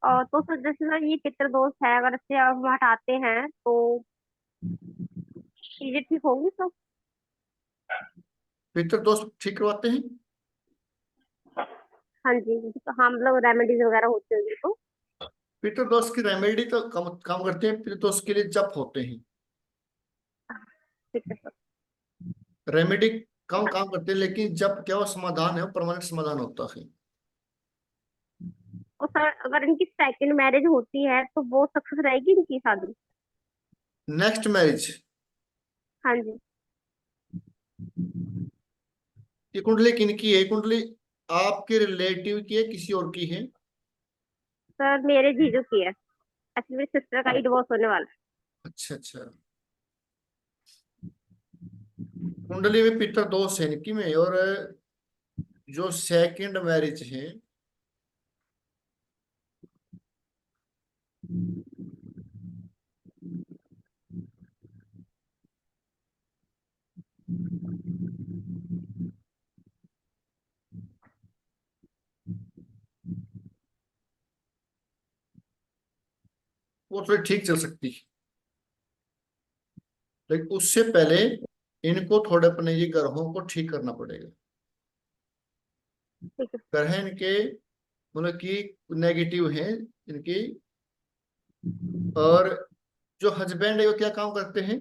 [SPEAKER 5] और तो सर जैसे ना ये पितृदोष है, अगर इससे हम हटाते हैं तो चीजें ठीक होंगी तो?
[SPEAKER 1] पितृदोष ठीक करवाते हैं।
[SPEAKER 5] हाँ जी, तो हाँ मतलब रेमेडीज वगैरह होती होंगी तो?
[SPEAKER 1] पितृदोष की रेमेडी तो काम काम करते हैं, पितृदोष के लिए जप होते हैं।
[SPEAKER 5] ठीक है सर।
[SPEAKER 1] रेमेडी कम काम करते हैं, लेकिन जब क्या वो समाधान है वो परमानेंट समाधान होता है।
[SPEAKER 5] और सर अगर इनकी सेकंड मैरिज होती है तो वो सक्सेस रहेगी इनकी शादी?
[SPEAKER 1] नेक्स्ट मैरिज,
[SPEAKER 5] हाँ जी।
[SPEAKER 1] ये कुंडली किनकी है? कुंडली आपके रिलेटिव की है, किसी और की है?
[SPEAKER 5] सर मेरे जीजू की है, एक्चुअली मेरी सिस्टर का ही डिवोर्स होने वाला है।
[SPEAKER 1] अच्छा अच्छा। कुंडली में पितर दोष है इनकी में, और जो सेकंड मैरिज है वो थोड़ी ठीक चल सकती है, लेकिन उससे पहले इनको थोड़े अपने ये ग्रहों को ठीक करना पड़ेगा।
[SPEAKER 5] ठीक है।
[SPEAKER 1] ग्रह इनके मतलब कि नेगेटिव हैं इनकी। और जो हस्बैंड है वो क्या काम करते हैं?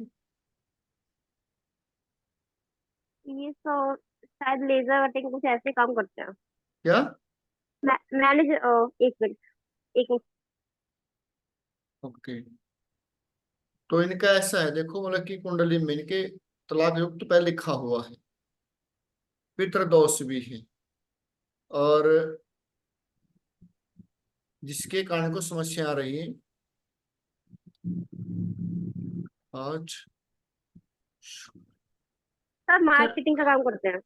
[SPEAKER 5] ये तो शायद लेजर कटिंग कुछ ऐसे काम करते हैं।
[SPEAKER 1] क्या?
[SPEAKER 5] मैनेज एक मिनट, एक मिनट।
[SPEAKER 1] ओके। तो इनका ऐसा है, देखो मतलब कि कुंडली में इनके तलाक युक्त तो पहले लिखा हुआ है, पितृदोष भी है, और जिसके कारण को समस्या आ रही है आज।
[SPEAKER 5] सर
[SPEAKER 3] सर
[SPEAKER 5] मार्केटिंग का काम करते हैं।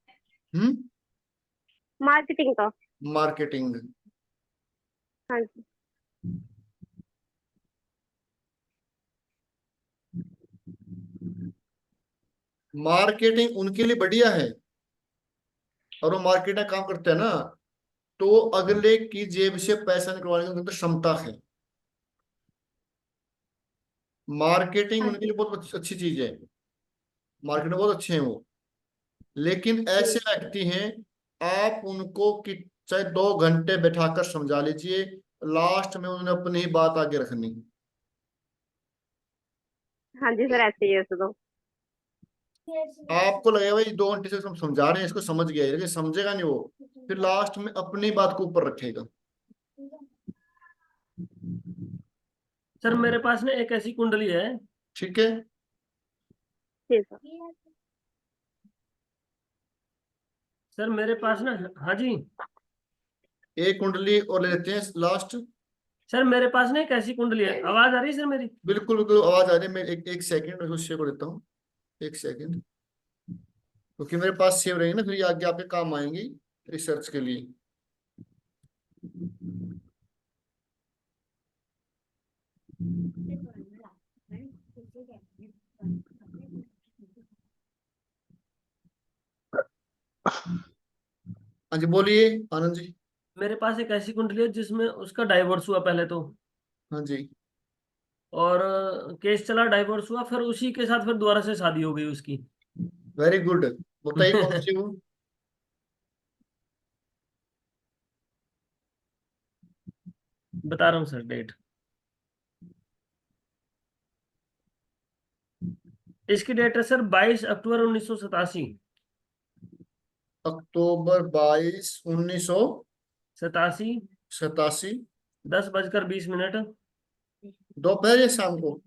[SPEAKER 1] हम्म।
[SPEAKER 5] मार्केटिंग का।
[SPEAKER 1] मार्केटिंग।
[SPEAKER 5] हाँ जी।
[SPEAKER 1] मार्केटिंग उनके लिए बढ़िया है, और वो मार्केट में काम करते हैं ना, तो अगले की जेब से पैसा निकलवाने की उनकी तो क्षमता है। मार्केटिंग
[SPEAKER 5] हाँ
[SPEAKER 1] उनके
[SPEAKER 5] जी।
[SPEAKER 1] लिए बहुत अच्छी चीज है, मार्केट में बहुत अच्छे हैं वो। लेकिन ऐसे व्यक्ति हैं, आप उनको कि चाहे 2 घंटे बैठाकर समझा लीजिए, लास्ट में उन्होंने अपनी ही बात आगे रखनी।
[SPEAKER 5] हाँ जी सर, ऐसे ही है ऐसे तो।
[SPEAKER 1] आपको लगेगा भाई 2 घंटे से हम समझा रहे हैं इसको समझ गया है, लेकिन समझेगा नहीं वो, फिर लास्ट में अपनी बात को ऊपर रखेगा।
[SPEAKER 3] सर मेरे पास ना एक ऐसी कुंडली है।
[SPEAKER 1] ठीक है।
[SPEAKER 5] ठीक है।
[SPEAKER 3] सर मेरे पास ना, हाँ जी,
[SPEAKER 1] एक कुंडली और ले लेते हैं लास्ट।
[SPEAKER 3] सर मेरे पास ना एक ऐसी कुंडली है। आवाज आ रही है सर मेरी?
[SPEAKER 1] बिल्कुल बिल्कुल आवाज आ रही है, मैं एक सेकंड उससे को देता हूँ, एक सेकंड, क्योंकि मेरे पास सेव रहेंगे ना, फिर ये आगे आपके काम आएंगी रिसर्च के लिए। हाँ जी बोलिए आनंद जी।
[SPEAKER 3] मेरे पास एक ऐसी कुंडली है जिसमें उसका डाइवोर्स हुआ पहले तो,
[SPEAKER 1] हाँ जी।
[SPEAKER 3] और केस चला, डाइवोर्स हुआ, फिर उसी के साथ फिर दोबारा से शादी हो गई उसकी।
[SPEAKER 1] Very good. बताइए कौन सी वो?
[SPEAKER 3] बता रहा हूँ सर डेट। इसकी डेट है सर 22 अक्टूबर 1987।
[SPEAKER 1] अक्टूबर
[SPEAKER 3] 87,
[SPEAKER 1] 22 1987।
[SPEAKER 3] 10:20
[SPEAKER 1] दोपहर या शाम को?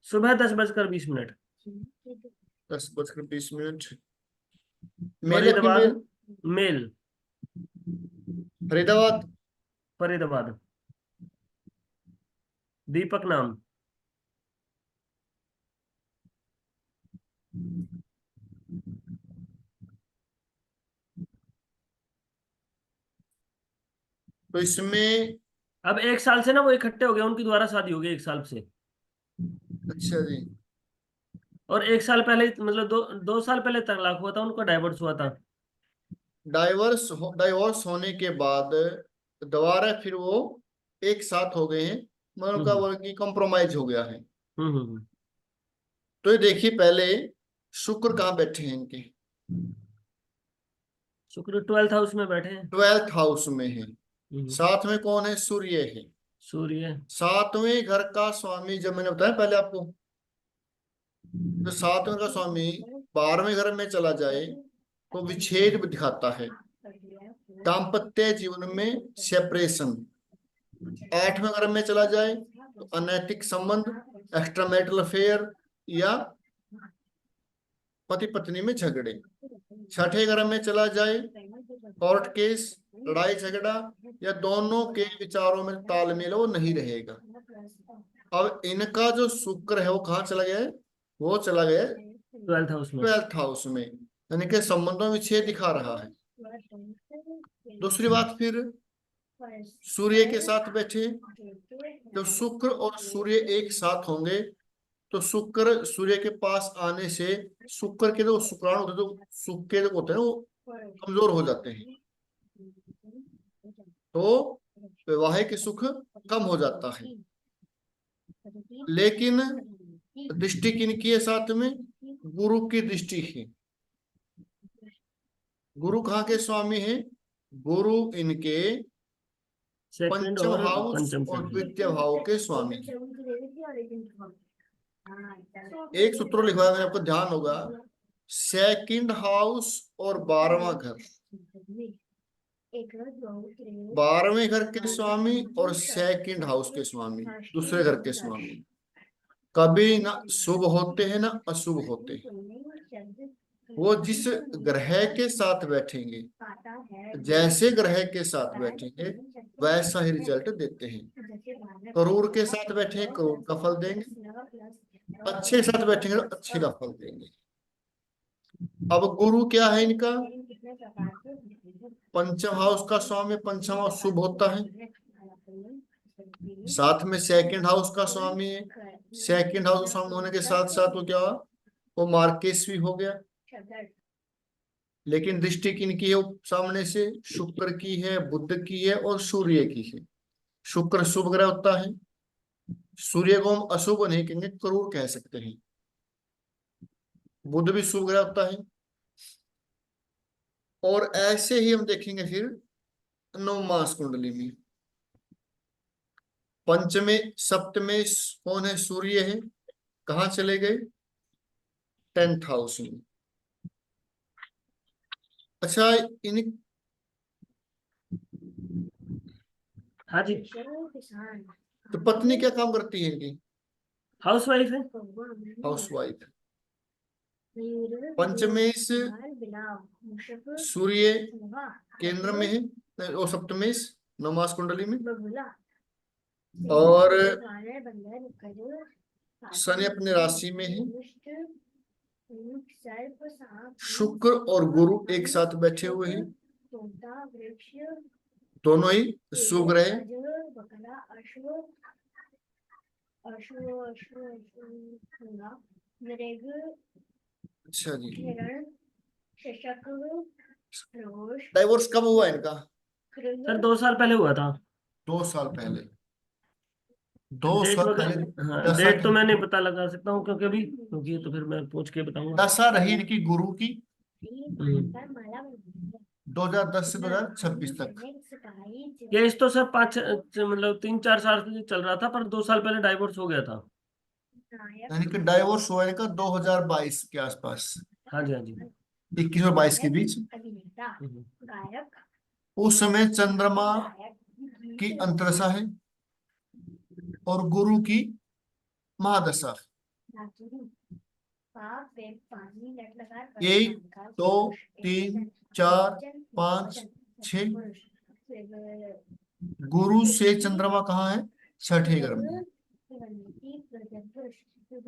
[SPEAKER 3] सुबह 10:20।
[SPEAKER 1] 10:20। मेल या
[SPEAKER 3] फरीदाबाद,
[SPEAKER 1] फीमेल?
[SPEAKER 3] मेल,
[SPEAKER 1] फरीदाबाद।
[SPEAKER 3] फरीदाबाद, दीपक नाम।
[SPEAKER 1] तो इसमें,
[SPEAKER 3] अब 1 साल से ना वो इकट्ठे हो गए, उनकी दोबारा शादी हो गई 1 साल से।
[SPEAKER 1] अच्छा जी।
[SPEAKER 3] और 1 साल पहले, मतलब 2 साल पहले तलाक हुआ था, उनका डाइवोर्स हुआ था।
[SPEAKER 1] डाइवोर्स होने के बाद दोबारा फिर वो एक साथ हो गए हैं, मतलब उनका
[SPEAKER 3] हम्म
[SPEAKER 1] वो की कॉम्प्रोमाइज हो गया है।
[SPEAKER 3] हम्म हम्म।
[SPEAKER 1] तो ये देखिए पहले शुक्र कहाँ बैठे हैं इनके?
[SPEAKER 3] शुक्र 12th हाउस में बैठे हैं।
[SPEAKER 1] 12th हाउस में है।
[SPEAKER 3] हम्म,
[SPEAKER 1] साथ में कौन है? सूर्य है।
[SPEAKER 3] सूर्य।
[SPEAKER 1] 7वें घर का स्वामी, जब मैंने बताया पहले आपको, तो 7वें का स्वामी 12वें घर में चला जाए तो विच्छेद दिखाता है, दाम्पत्य जीवन में सेपरेशन। 8वें घर में चला जाए तो अनैतिक संबंध, एक्स्ट्रा मैरिटल अफेयर या पति पत्नी में झगड़े। 6ठे घर में चला जाए कोर्ट केस, लड़ाई झगड़ा या दोनों के विचारों में तालमेल वो नहीं रहेगा। अब इनका जो शुक्र है वो कहाँ चला गया है? वो चला गया है
[SPEAKER 3] 12th हाउस में।
[SPEAKER 1] 12th हाउस में, यानी कि संबंधों में छेद दिखा रहा है। दूसरी बात, फिर सूर्य के साथ बैठे, जब शुक्र और सूर्य एक साथ होंगे तो शुक्र सूर्य के पास आने से शुक्र के जो शुक्राणु होते हैं, तो शुक्र के जो होते हैं वो कमजोर हो जाते हैं, तो वैवाहिक सुख कम हो जाता है। लेकिन दृष्टि किनकी है? साथ में गुरु की दृष्टि है। गुरु कहाँ के स्वामी है? गुरु इनके
[SPEAKER 3] सेकंड
[SPEAKER 1] पंचम
[SPEAKER 3] और
[SPEAKER 1] हाउस
[SPEAKER 3] पंचम
[SPEAKER 1] और
[SPEAKER 3] से।
[SPEAKER 1] द्वितीय भाव के स्वामी। एक सूत्र लिखा है, आपको ध्यान होगा, सेकंड हाउस और 12वां घर, 12वें घर के स्वामी और सेकंड हाउस के स्वामी, दूसरे घर के स्वामी कभी ना शुभ होते हैं ना अशुभ होते हैं। वो जिस ग्रह के साथ बैठेंगे, जैसे ग्रह के साथ बैठेंगे वैसा ही रिजल्ट देते हैं। करूर के साथ बैठे करूर का फल देंगे, अच्छे के साथ बैठेंगे तो अच्छे का फल देंगे। अब गुरु क्या है इनका? पंचम हाउस का स्वामी, पंचम हाउस शुभ होता है, साथ में सेकंड हाउस का स्वामी है। सेकंड हाउस स्वामी होने के साथ साथ वो क्या हुआ? वो मार्केश भी हो गया। लेकिन दृष्टि किनकी है? वो सामने से शुक्र की है, बुध की है और सूर्य की है। शुक्र शुभ ग्रह होता है, सूर्य को हम अशुभ नहीं कहेंगे, क्रूर कह सकते हैं। बुध भी शुभ ग्रह होता है। और ऐसे ही हम देखेंगे फिर नवमास कुंडली में पंचमे सप्तमे कौन है? सूर्य है। कहाँ चले गए? 10th हाउस में। अच्छा, इन
[SPEAKER 3] हाँ जी,
[SPEAKER 1] तो पत्नी क्या काम करती है इनकी?
[SPEAKER 3] हाउस वाइफ है।
[SPEAKER 1] House wife. पंचमेश सूर्य केंद्र में है और सप्तमेश नवमास कुंडली में, और शनि अपने राशि में है। शुक्र और गुरु एक साथ बैठे हुए हैं, दोनों ही शुभ ग्रह। अच्छा जी, डाइवोर्स कब हुआ इनका?
[SPEAKER 3] सर 2 साल पहले हुआ था।
[SPEAKER 1] 2 साल पहले। 2
[SPEAKER 3] डेट
[SPEAKER 1] साल
[SPEAKER 3] वगैरह,
[SPEAKER 1] पहले
[SPEAKER 3] हाँ
[SPEAKER 1] दशा
[SPEAKER 3] डेट तो मैं नहीं पता लगा सकता हूँ क्योंकि अभी, क्योंकि तो फिर मैं पूछ के बताऊंगा।
[SPEAKER 1] दशा रही इनकी गुरु की
[SPEAKER 3] हम्म।
[SPEAKER 1] 2010 से 2026 तक।
[SPEAKER 3] केस तो सर 5 मतलब 3-4 साल से चल रहा था, पर 2 साल पहले डाइवोर्स हो गया था।
[SPEAKER 1] यानी कि डाइवोर्स हुआ इनका 2022 के आसपास,
[SPEAKER 3] हाँ जी, हाँ जी।
[SPEAKER 1] 21 और 22 के बीच।
[SPEAKER 3] हम्म।
[SPEAKER 1] उस समय चंद्रमा की अंतरदशा है और गुरु की महादशा। 1 2 3 4 5 6 गुरु से चंद्रमा कहाँ है? 6ठे घर में।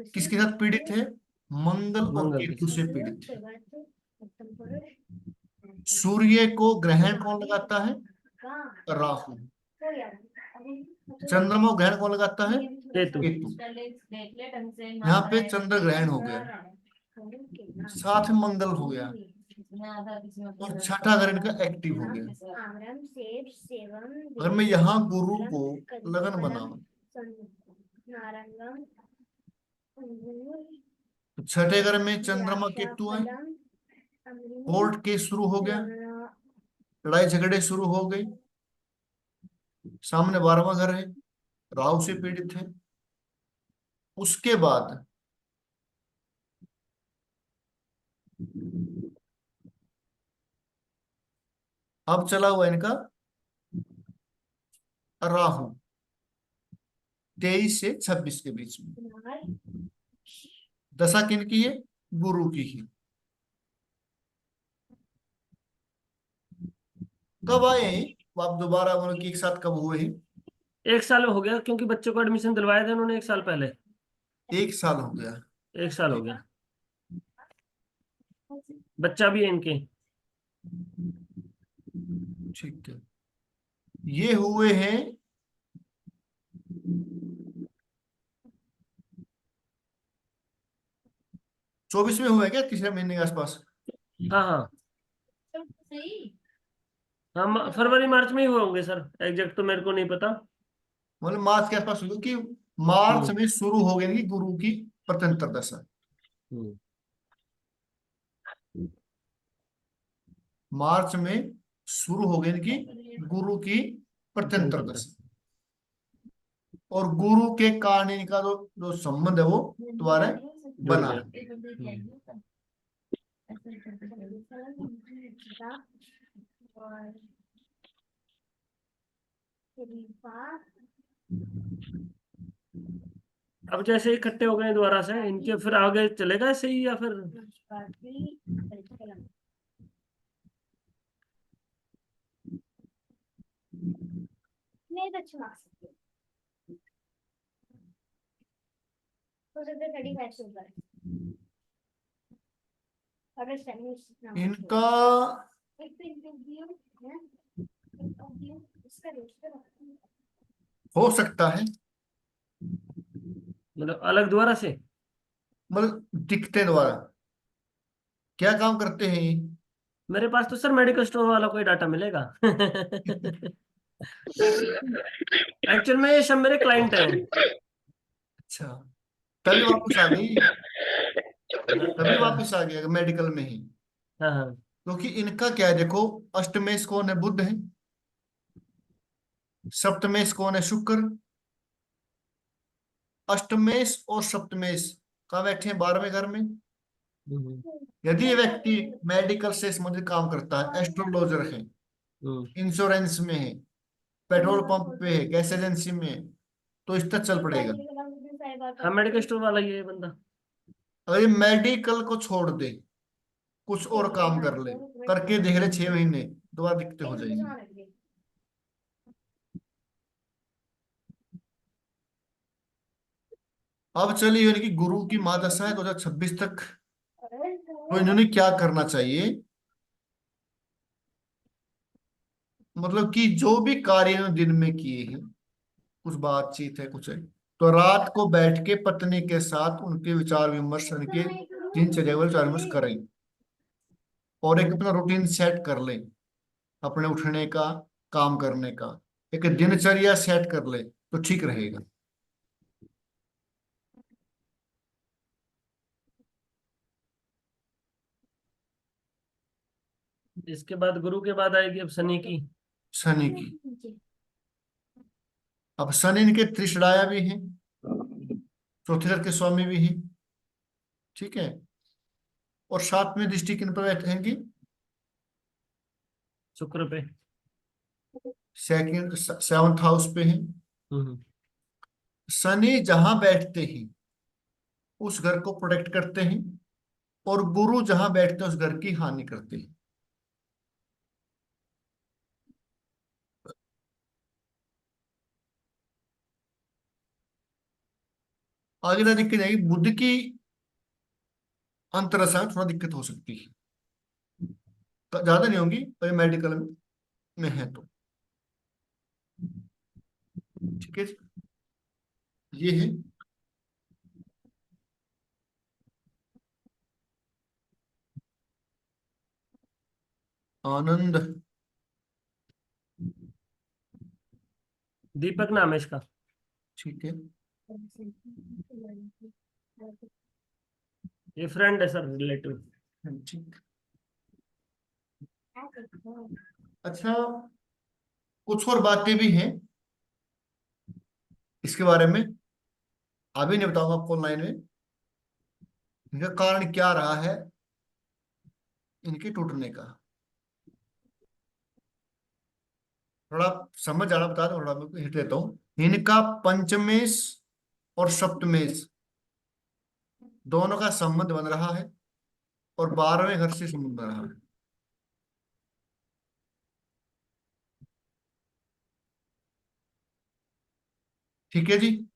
[SPEAKER 1] किसके साथ पीड़ित है? मंगल और
[SPEAKER 3] मंगल के
[SPEAKER 1] केतु
[SPEAKER 3] साथ।
[SPEAKER 1] से पीड़ित है। सूर्य को ग्रहण कौन लगाता है? राहु। चंद्रमा को ग्रहण कौन लगाता है?
[SPEAKER 3] केतु।
[SPEAKER 1] केतु। यहाँ पे चंद्र ग्रहण हो गया, साथ में मंगल हो गया और 6ठा घर इनका एक्टिव हो गया। अगर मैं यहाँ गुरु को लगन बनाऊं तो 6ठे घर में चंद्रमा केतु है, कोर्ट केस शुरू हो गया, लड़ाई झगड़े शुरू हो गई। सामने 12वां घर है, राहु से पीड़ित है। उसके बाद अब चला हुआ इनका राहु 23 से 26 के बीच में। दशा किनकी है? गुरु की ही। कब आए वो आप दोबारा, मतलब कि एक साथ कब हुए हैं?
[SPEAKER 3] 1 साल हो गया, क्योंकि बच्चों को एडमिशन दिलवाए थे उन्होंने 1 साल पहले।
[SPEAKER 1] 1 साल हो गया।
[SPEAKER 3] 1 साल हो गया, बच्चा भी है इनके।
[SPEAKER 1] ठीक है, ये हुए हैं 24 में, हुए क्या तीसरे महीने के आसपास?
[SPEAKER 3] हाँ हाँ हाँ, फरवरी मार्च में ही हुए होंगे सर, एग्जैक्ट तो मेरे को नहीं पता।
[SPEAKER 1] मतलब मार्च के आसपास हुआ कि मार्च
[SPEAKER 3] हम्म
[SPEAKER 1] में शुरू हो गई गुरु की प्रत्यंतर दशा।
[SPEAKER 3] हम्म।
[SPEAKER 1] मार्च में शुरू हो गई गुरु की प्रत्यंतर दशा, और गुरु के कारण इनका जो जो संबंध है वो दोबारा
[SPEAKER 3] जुड़
[SPEAKER 1] बना
[SPEAKER 3] गया।
[SPEAKER 1] है।
[SPEAKER 4] और
[SPEAKER 3] अब जैसे इकट्ठे हो गए दोबारा से, इनके फिर आगे चलेगा ऐसे ही या फिर?
[SPEAKER 4] नहीं तो अच्छी मार्क्स हो सकता है 35 से ऊपर। और
[SPEAKER 1] इनका
[SPEAKER 4] एक तो इंटरव्यू है, इंटरव्यू इसका रजिस्टर
[SPEAKER 1] हो सकता है,
[SPEAKER 3] मतलब अलग दोबारा से?
[SPEAKER 1] मतलब दिखते दोबारा। क्या काम करते हैं ये?
[SPEAKER 3] मेरे पास तो सर मेडिकल स्टोर वाला कोई डाटा मिलेगा। एक्चुअल में ये सब मेरे क्लाइंट हैं।
[SPEAKER 1] अच्छा, तभी वापस आ गई, तभी वापस आ गया मेडिकल में ही।
[SPEAKER 3] हाँ हाँ।
[SPEAKER 1] क्योंकि इनका क्या है, देखो, अष्टमेश कौन है? बुध है। सप्तमेश कौन है? शुक्र। अष्टमेश और सप्तमेश कहाँ बैठे हैं? 12वें घर में।
[SPEAKER 3] हम्म
[SPEAKER 1] यदि ये व्यक्ति मेडिकल से संबंधित काम करता है, एस्ट्रोलॉजर है,
[SPEAKER 3] हम्म।
[SPEAKER 1] इंश्योरेंस में है, पेट्रोल पंप पे है, गैस एजेंसी में है, तो इस तक चल पड़ेगा।
[SPEAKER 3] हाँ, मेडिकल स्टोर वाला ही है ये बंदा।
[SPEAKER 1] अगर ये मेडिकल को छोड़ दे, कुछ और काम कर ले, करके देख ले 6 महीने, दोबारा दिक्कतें हो जाएंगी। अब चलिए, यानी कि गुरु की महादशा है 2026 तक, तो इन्होंने क्या करना चाहिए? मतलब कि जो भी कार्य इन्होंने दिन में किए हैं, कुछ बातचीत है, कुछ है, तो रात को बैठ के पत्नी के साथ उनके विचार विमर्श, उनके दिनचर्या पर विचार विमर्श करें, और एक अपना रूटीन सेट कर लें, अपने उठने का, काम करने का एक दिनचर्या सेट कर ले, तो ठीक रहेगा।
[SPEAKER 3] इसके बाद गुरु के बाद आएगी अब शनि की।
[SPEAKER 1] शनि की। अब शनि इनके त्रिशडाया भी हैं, चौथे घर के स्वामी भी हैं, ठीक है। और 7वीं दृष्टि किन पर बैठेंगी?
[SPEAKER 3] शुक्र पे।
[SPEAKER 1] सेकंड 7th हाउस पे है।
[SPEAKER 3] हम्म
[SPEAKER 1] शनि जहां बैठते हैं उस घर को प्रोटेक्ट करते हैं, और गुरु जहां बैठते हैं उस घर की हानि करते हैं। आगे ना दिक्कत आएगी, बुद्ध की अंतरदशा में थोड़ा दिक्कत हो सकती है, तो ज्यादा नहीं होगी, पर मेडिकल में है तो ठीक है। ये है आनंद।
[SPEAKER 3] दीपक नाम है इसका।
[SPEAKER 1] ठीक है,
[SPEAKER 3] ये फ्रेंड है सर, रिलेटिव।
[SPEAKER 1] ठीक। अच्छा, कुछ और बातें भी हैं इसके बारे में, अभी नहीं बताऊंगा आपको ऑनलाइन में। इनका कारण क्या रहा है इनके टूटने का। थोड़ा समझ आना बता दो, थोड़ा मैं हिंट देता हूँ। इनका पंचमेश और सप्तमेश दोनों का संबंध बन रहा है, और 12वें घर से संबंध बन रहा है। ठीक है जी।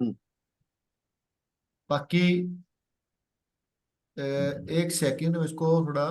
[SPEAKER 2] हम्म,
[SPEAKER 1] बाकी एक सेकंड में इसको थोड़ा